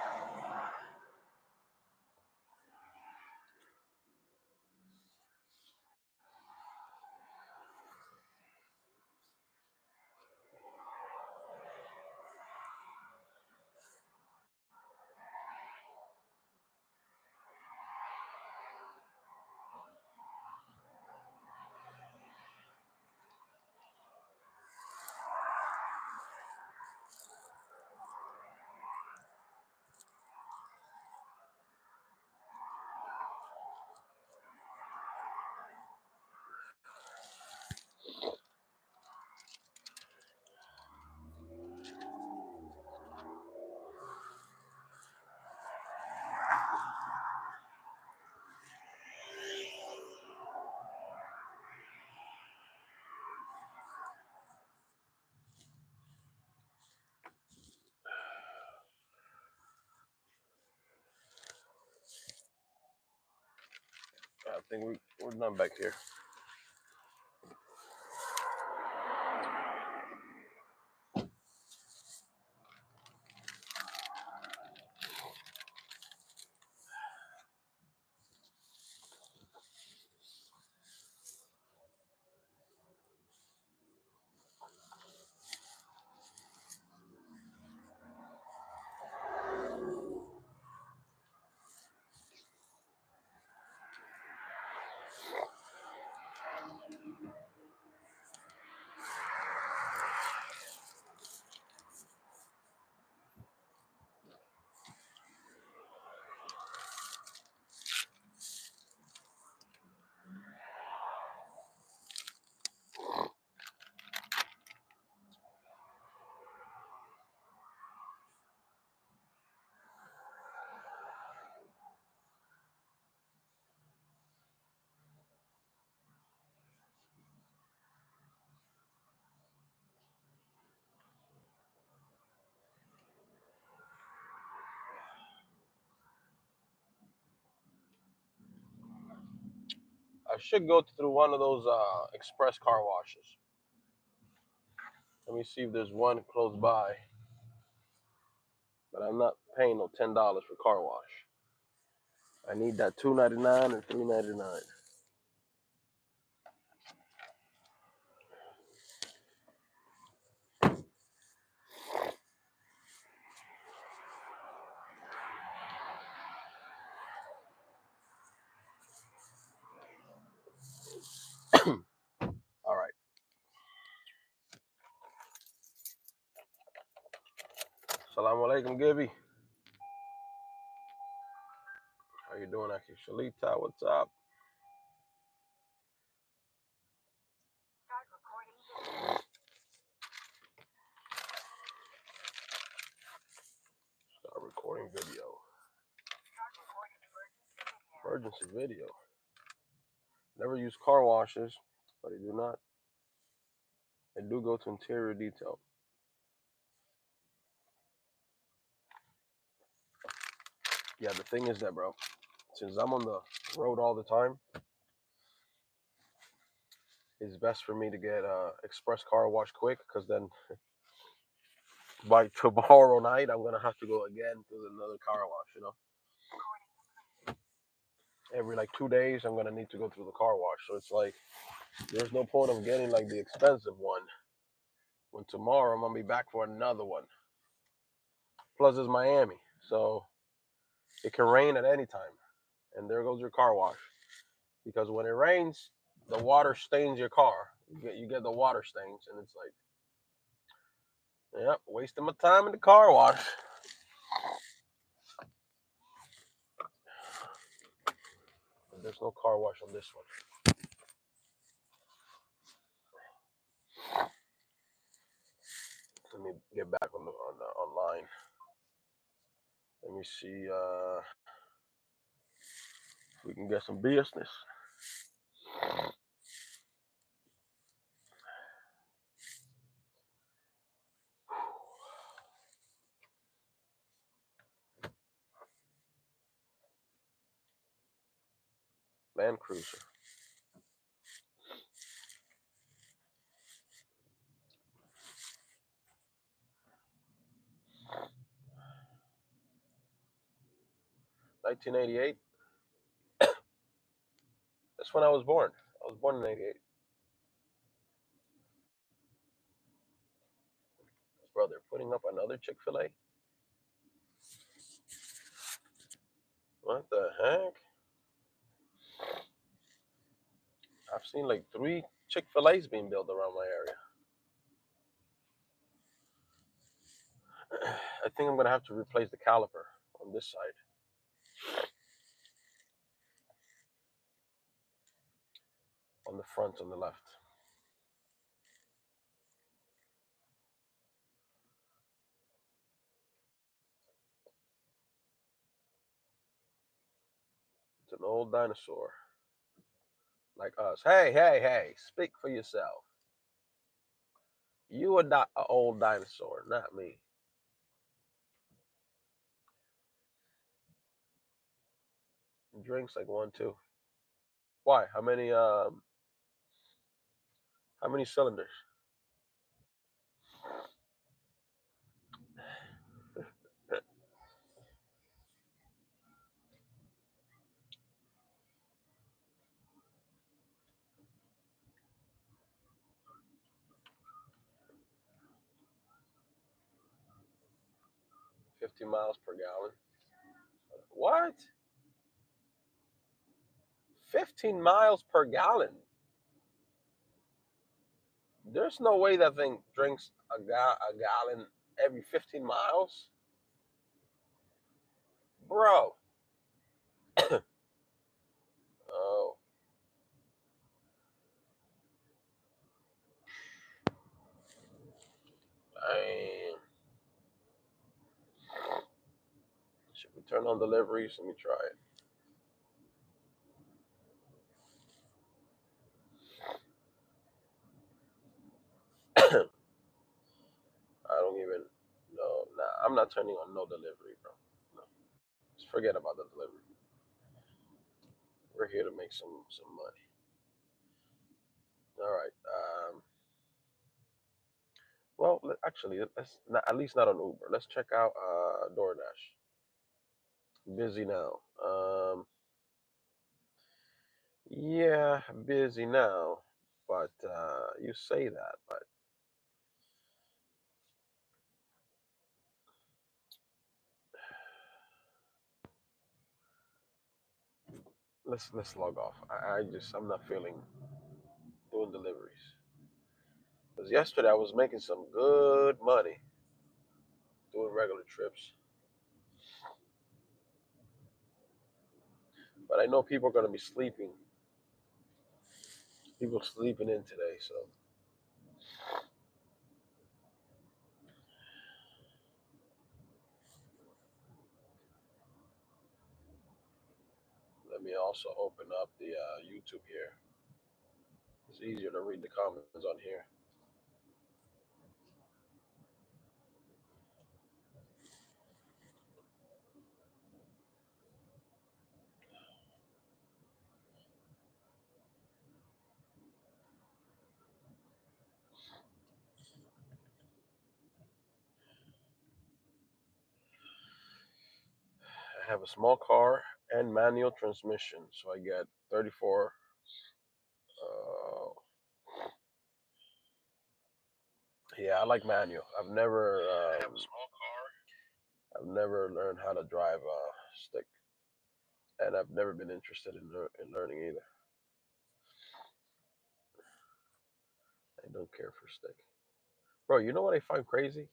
I think we're done back here. I should go through one of those express car washes. Let me see if there's one close by. But I'm not paying no $10 for car wash. I need that $2.99 or $3.99. All right. Assalamu alaikum, Gibby. How you doing, Aki Shalita? What's up? Start recording video. Emergency video. Never use car washes, but I do not. I do go to interior detail. Yeah, the thing is that, bro, since I'm on the road all the time, it's best for me to get express car wash quick, because then by tomorrow night I'm gonna have to go again to another car wash. You know, every like 2 days I'm gonna need to go through the car wash. So it's like there's no point of getting like the expensive one when tomorrow I'm gonna be back for another one. Plus it's Miami, so it can rain at any time, and there goes your car wash. Because when it rains, the water stains your car. You get the water stains, and it's like, yep, wasting my time in the car wash. But there's no car wash on this one. Let me get back on the online. Let me see if we can get some business. Land Cruiser. $1988. That's when I was born. I was born in '88. Brother, putting up another Chick-fil-A? What the heck? I've seen like 3 Chick-fil-A's being built around my area. I think I'm gonna have to replace the caliper on this side. On the front, on the left. It's an old dinosaur. Like us. Hey, hey, hey, speak for yourself. You are not an old dinosaur, not me. Drinks like 1, 2. Why? How many cylinders? $50 miles per gallon. What? 15 miles per gallon. There's no way that thing drinks a gallon every 15 miles. Bro. Oh. Damn. Should we turn on deliveries? Let me try it. I don't even know. Nah, I'm not turning on no delivery, bro. No. Just forget about the delivery. We're here to make some money. All right. Well, actually, let's not, at least not on Uber. Let's check out DoorDash. Busy now. Yeah, busy now. But you say that, but let's log off. I'm not feeling doing deliveries. Because yesterday I was making some good money doing regular trips. But I know people are gonna be sleeping. People sleeping in today, so let me also open up the YouTube here. It's easier to read the comments on here. I have a small car and manual transmission, so I get 34. Uh, yeah, I like manual. I've never learned how to drive a stick, and I've never been interested in learning either. I don't care for stick, bro. You know what I find crazy?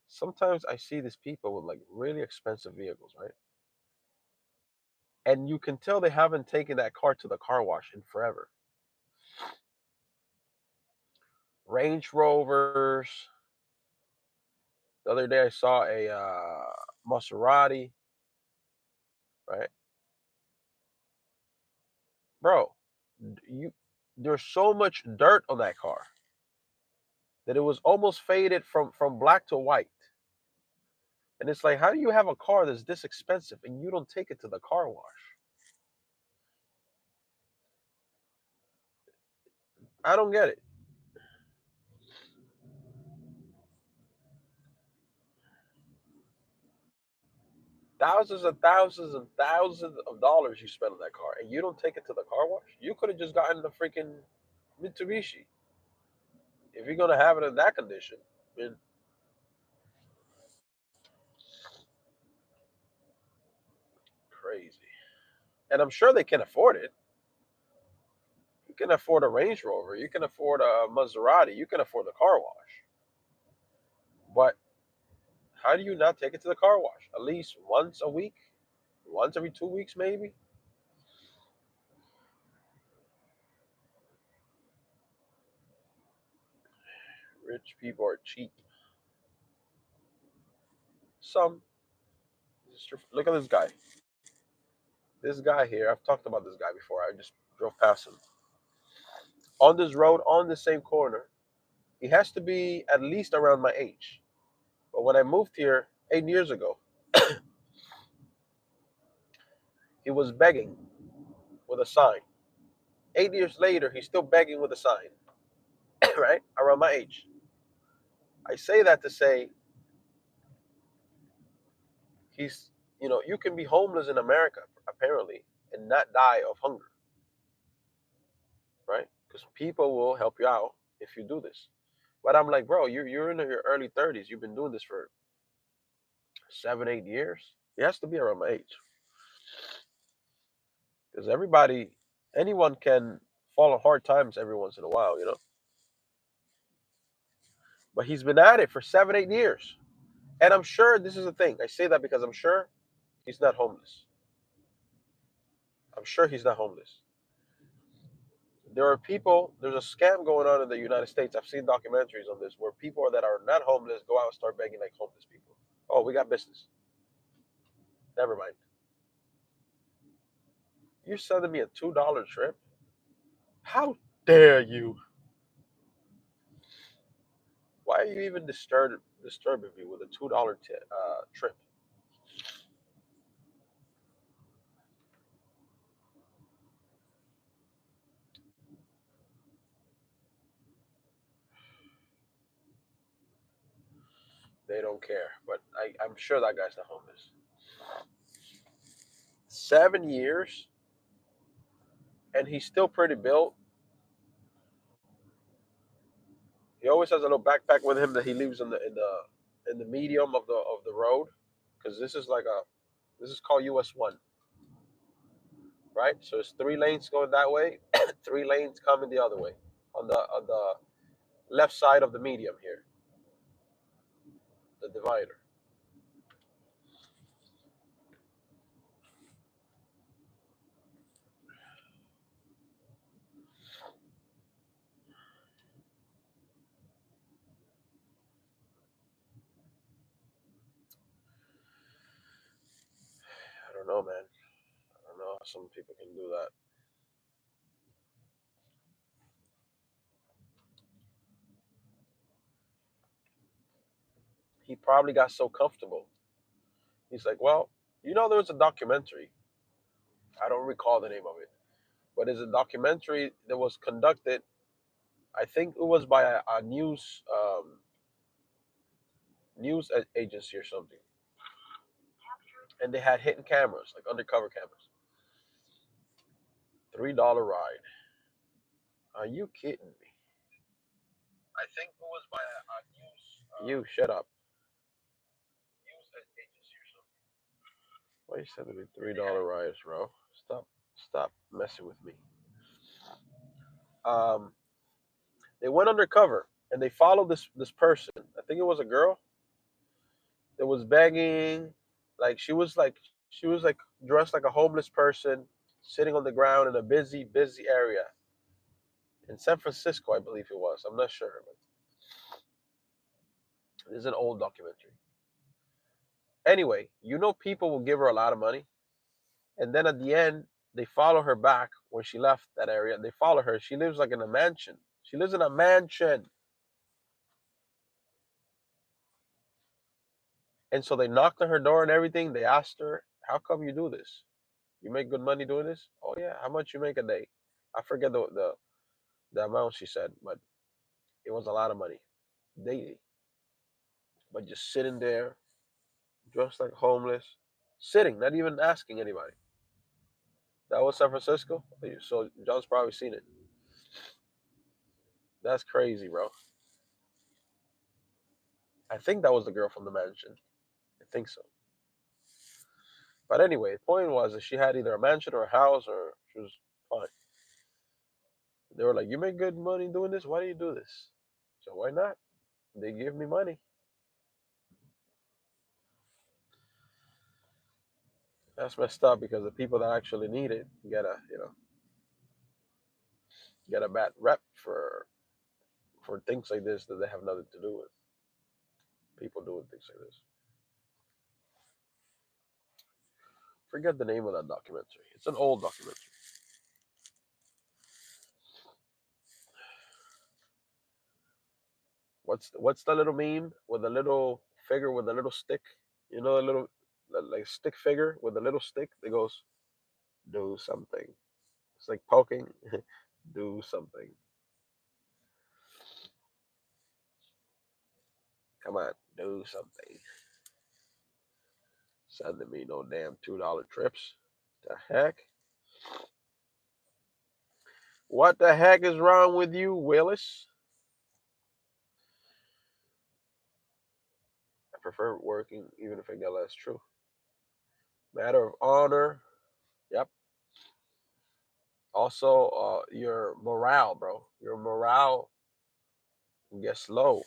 Sometimes I see these people with like really expensive vehicles, right? And you can tell they haven't taken that car to the car wash in forever. Range Rovers. The other day I saw a Maserati, right, bro? You there's so much dirt on that car that it was almost faded from black to white. And it's like, how do you have a car that's this expensive and you don't take it to the car wash? I don't get it. Thousands and thousands and thousands of dollars you spend on that car and you don't take it to the car wash? You could have just gotten the freaking Mitsubishi if you're gonna have it in that condition. I mean, crazy. And I'm sure they can afford it. You can afford a Range Rover. You can afford a Maserati. You can afford the car wash. But how do you not take it to the car wash at least once a week, once every 2 weeks, maybe? Rich people are cheap. Some. Look at this guy. This guy here. I've talked about this guy before. I just drove past him on this road on the same corner. He has to be at least around my age. But when I moved here 8 years ago, he was begging with a sign. 8 years later, he's still begging with a sign, right? Around my age. I say that to say he's, you can be homeless in America, apparently, and not die of hunger, right? Because people will help you out if you do this. But I'm like, bro, you're in your early 30s. You've been doing this for 7, 8 years. It has to be around my age. Because anyone can fall on hard times every once in a while. But he's been at it for 7, 8 years. And I'm sure this is the thing. I say that because I'm sure he's not homeless. I'm sure he's not homeless. There's a scam going on in the United States. I've seen documentaries on this where people that are not homeless go out and start begging like homeless people. Oh, we got business. Never mind. You're sending me a $2 trip? How dare you? Why are you even disturbing me with a $2 trip? They don't care. But I'm sure that guy's not homeless. 7 years, and he's still pretty built. He always has a little backpack with him that he leaves in the medium of the road, because this is called US 1, right? So it's 3 lanes going that way, 3 lanes coming the other way on the left side of the medium here, the divider. I don't know, man. I don't know how some people can do that. He probably got so comfortable. He's like, well, there was a documentary. I don't recall the name of it, but it's a documentary that was conducted. I think it was by a news agency or something, and they had hidden cameras, like undercover cameras. $3 ride. Are you kidding me? I think it was by a news. You shut up. News agency or something. Why are you sending me $3 rides, bro? Stop messing with me. Um, they went undercover and they followed this person. I think it was a girl that was begging, like she was like dressed like a homeless person, sitting on the ground in a busy area in San Francisco, I believe it was. I'm not sure, but this is an old documentary. Anyway, people will give her a lot of money, and then at the end, they follow her back when she left that area. They follow her. She lives like in a mansion. She lives in a mansion. And so they knocked on her door and everything. They asked her, "How come you do this? You make good money doing this?" "Oh yeah, how much you make a day?" I forget the amount she said, but it was a lot of money daily. But just sitting there, dressed like homeless, sitting, not even asking anybody. That was San Francisco. So John's probably seen it. That's crazy, bro. I think that was the girl from the mansion. I think so. But anyway, the point was that she had either a mansion or a house, or she was fine. They were like, "You make good money doing this. Why do you do this?" So why not? They give me money. That's messed up because the people that actually need it get a bad rep for things like this that they have nothing to do with. People doing things like this. Forget the name of that documentary. It's an old documentary. What's the little meme with the little figure with the little stick? The little like stick figure with the little stick that goes, "Do something." It's like poking. Do something. Come on, do something. Sending me no damn $2 trips. The heck? What the heck is wrong with you, Willis? I prefer working even if I get less. True. Matter of honor. Yep. Also, your morale, bro. Your morale gets low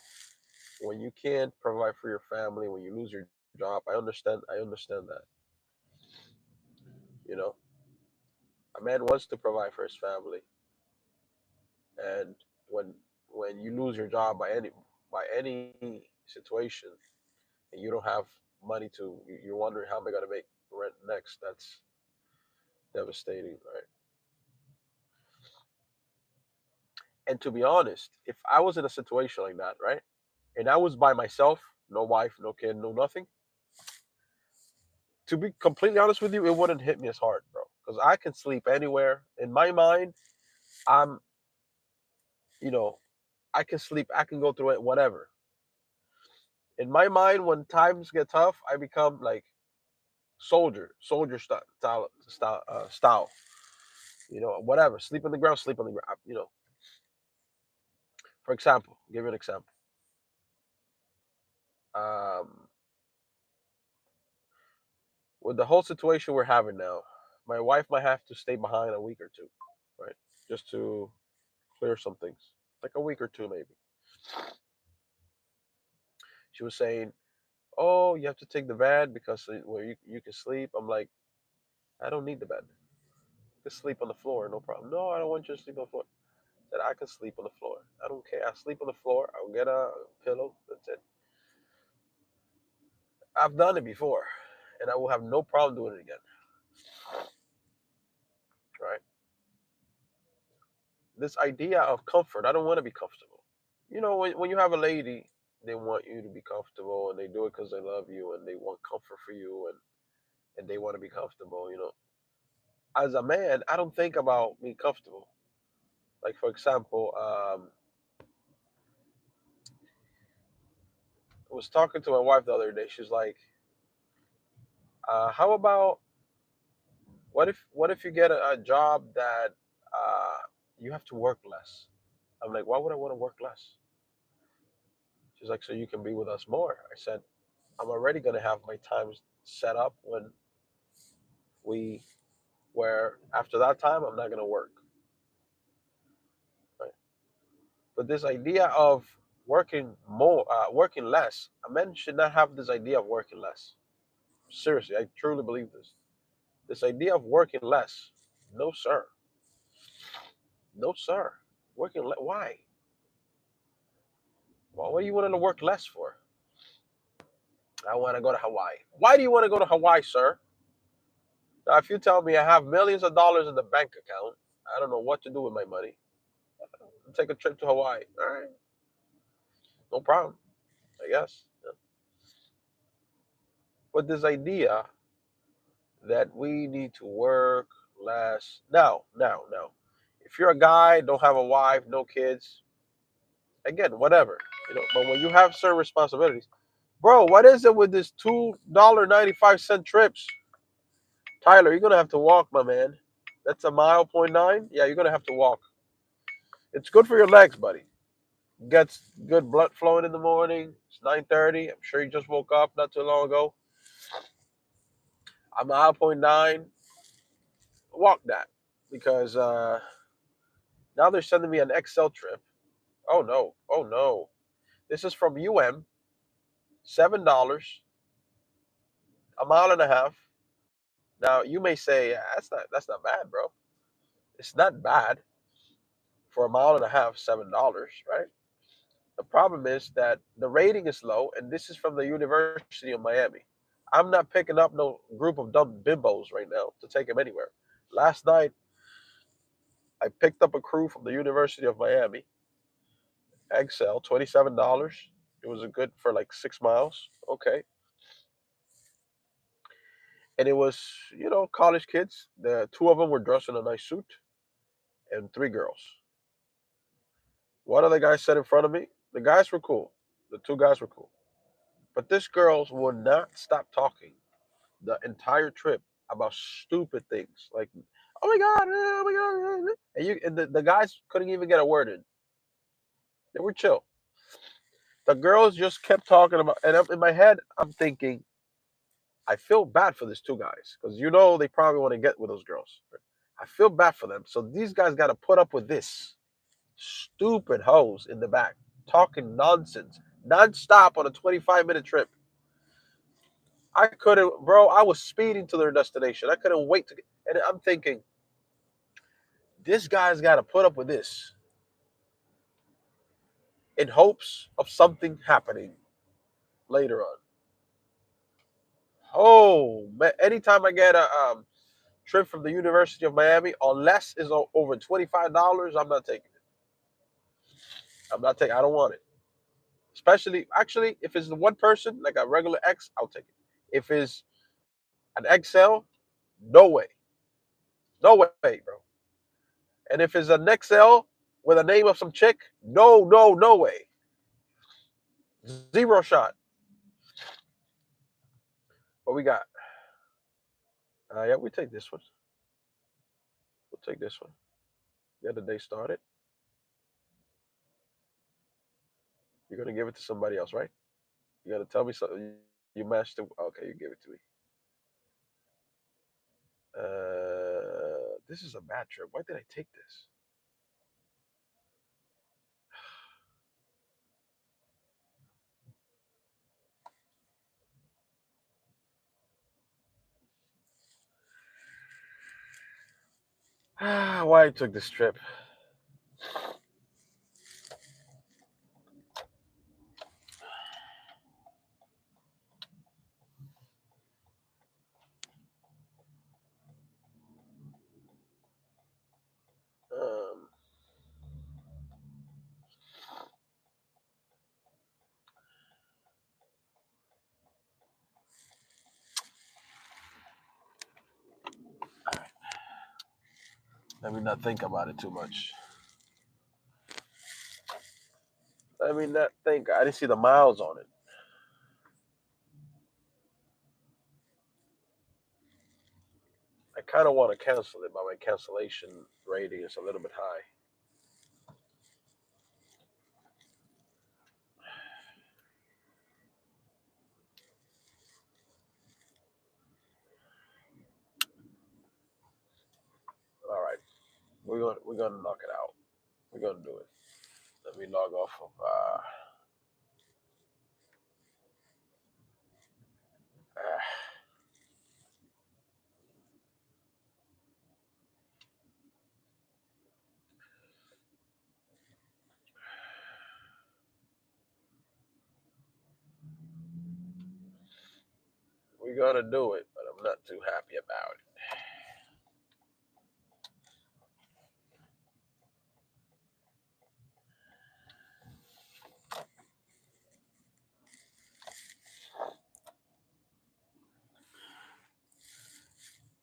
when you can't provide for your family. When you lose your job, I understand. I understand that. You know, a man wants to provide for his family, and when you lose your job by any situation, and you don't have money you're wondering, how am I going to make rent next? That's devastating, right? And to be honest, if I was in a situation like that, right, and I was by myself, no wife, no kid, no nothing, to be completely honest with you, it wouldn't hit me as hard, bro, because I can sleep anywhere. In my mind, I'm, you know, I can sleep, I can go through it, whatever. In my mind, when times get tough, I become like soldier style. Whatever. Sleep on the ground, sleep on the ground. For example, I'll give you an example. Um, with the whole situation we're having now, my wife might have to stay behind a week or two, right? Just to clear some things, like a week or two maybe. She was saying, "Oh, you have to take the bed because where you can sleep." I'm like, "I don't need the bed. You can sleep on the floor, no problem." "No, I don't want you to sleep on the floor." I said, "I can sleep on the floor. I don't care. I sleep on the floor. I'll get a pillow. That's it. I've done it before, and I will have no problem doing it again." Right? This idea of comfort. I don't want to be comfortable. When you have a lady, they want you to be comfortable, and they do it because they love you and they want comfort for you, and they want to be comfortable. As a man, I don't think about being comfortable. Like, for example, I was talking to my wife the other day. She's like, "How about what if you get a job that uh, you have to work less?" I'm like, "Why would I want to work less?" She's like, "So you can be with us more." I said, "I'm already gonna have my times set up we where after that time I'm not gonna work." Right? But this idea of working less, a man should not have this idea of working less. Seriously, I truly believe this. This idea of working less, no sir, no sir. Why? Well, what do you want to work less for? I want to go to Hawaii. Why do you want to go to Hawaii, sir? Now, if you tell me I have millions of dollars in the bank account, I don't know what to do with my money. I'll take a trip to Hawaii. All right, no problem, I guess. Yeah. But this idea that we need to work less. Now. If you're a guy, don't have a wife, no kids, again, whatever. But when you have certain responsibilities, bro, what is it with this $2.95 trips? Tyler, you're gonna have to walk, my man. That's a mile point nine. Yeah, you're gonna have to walk. It's good for your legs, buddy. Gets good blood flowing in the morning. It's 9:30. I'm sure you just woke up not too long ago. A mile point nine. Walk that because now they're sending me an XL trip. Oh no! Oh no! This is from $7, a mile and a half. Now you may say, "Yeah, that's not bad, bro." It's not bad for a mile and a half, $7, right? The problem is that the rating is low, and this is from the University of Miami. I'm not picking up no group of dumb bimbos right now to take him anywhere. Last night, I picked up a crew from the University of Miami, XL, $27. It was a good for like 6 miles. Okay. And it was, college kids. The two of them were dressed in a nice suit, and three girls. One of the guys sat in front of me. The guys were cool. The two guys were cool. But this girls would not stop talking the entire trip about stupid things like, "Oh my god, oh my god," and the guys couldn't even get a word in. They were chill. The girls just kept talking about, and in my head, I'm thinking, I feel bad for these two guys because they probably want to get with those girls. I feel bad for them. So these guys got to put up with this stupid hose in the back talking nonsense nonstop on a 25-minute trip. I couldn't, bro. I was speeding to their destination. I couldn't wait to get, and I'm thinking, this guy's got to put up with this in hopes of something happening later on. Oh, man, anytime I get a trip from the University of Miami, unless it's over $25, I'm not taking it. I'm not taking. I don't want it. Especially, actually, if it's the one person like a regular X, I'll take it. If it's an XL, no way, no way, bro. And if it's an XL with a name of some chick, no way, zero shot. What we got? Yeah, we take this one. We'll take this one. Get the day started. You're gonna give it to somebody else, right? You gotta tell me something. You matched it. Okay, you give it to me. This is a bad trip. Why did I take this? Why I took this trip? Um, Let me not think about it too much. Let me not think. I didn't see the miles on it. I kind of want to cancel it, but my cancellation rating is a little bit high. All right, we're gonna knock it out. We're gonna do it. Let me log off of. We're gonna do it, but I'm not too happy about it.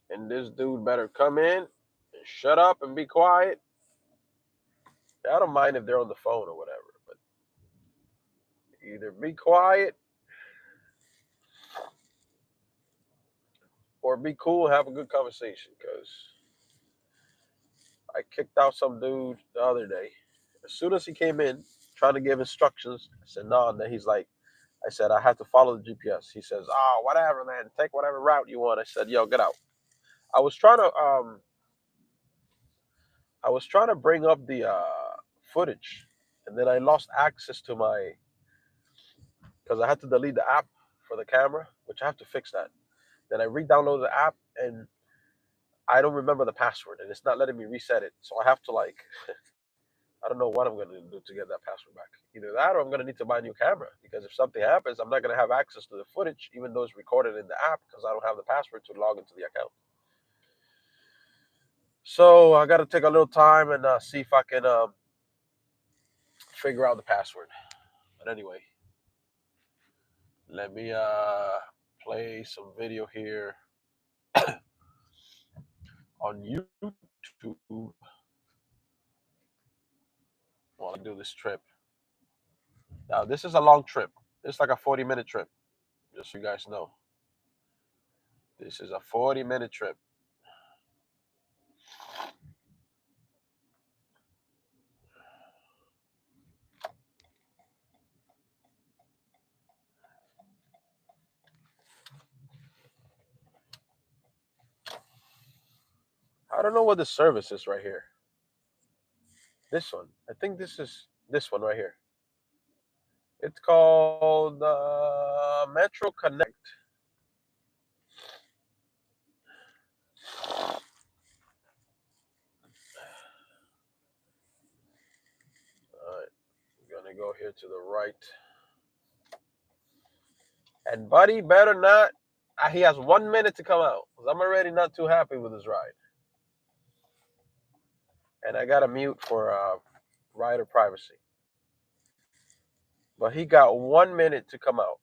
And this dude better come in and shut up and be quiet. I don't mind if they're on the phone or whatever, but either be quiet or be cool and have a good conversation. Because I kicked out some dude the other day. As soon as he came in, trying to give instructions, I said no. And then he's like, I said I have to follow the GPS. He says, oh, whatever, man. Take whatever route you want. I said, yo, get out. I was trying to I was trying to bring up the footage, and then I lost access to my because I had to delete the app for the camera, which I have to fix that. Then I re-download the app, and I don't remember the password, and it's not letting me reset it. So I have to like, I don't know what I'm gonna do to get that password back. Either that, or I'm gonna need to buy a new camera because if something happens, I'm not gonna have access to the footage, even though it's recorded in the app, because I don't have the password to log into the account. So I got to take a little time and see if I can figure out the password. But anyway, let me play some video here on YouTube while I do this trip. Now, this is a long trip. It's like a 40-minute trip, just so you guys know. This is a 40-minute trip. I don't know what the service is right here. This one. I think this is this one right here. It's called Metro Connect. All right, we're gonna go here to the right. And Buddy better not. He has 1 minute to come out. Cause I'm already not too happy with his ride. And I got to mute for rider privacy. But he got 1 minute to come out.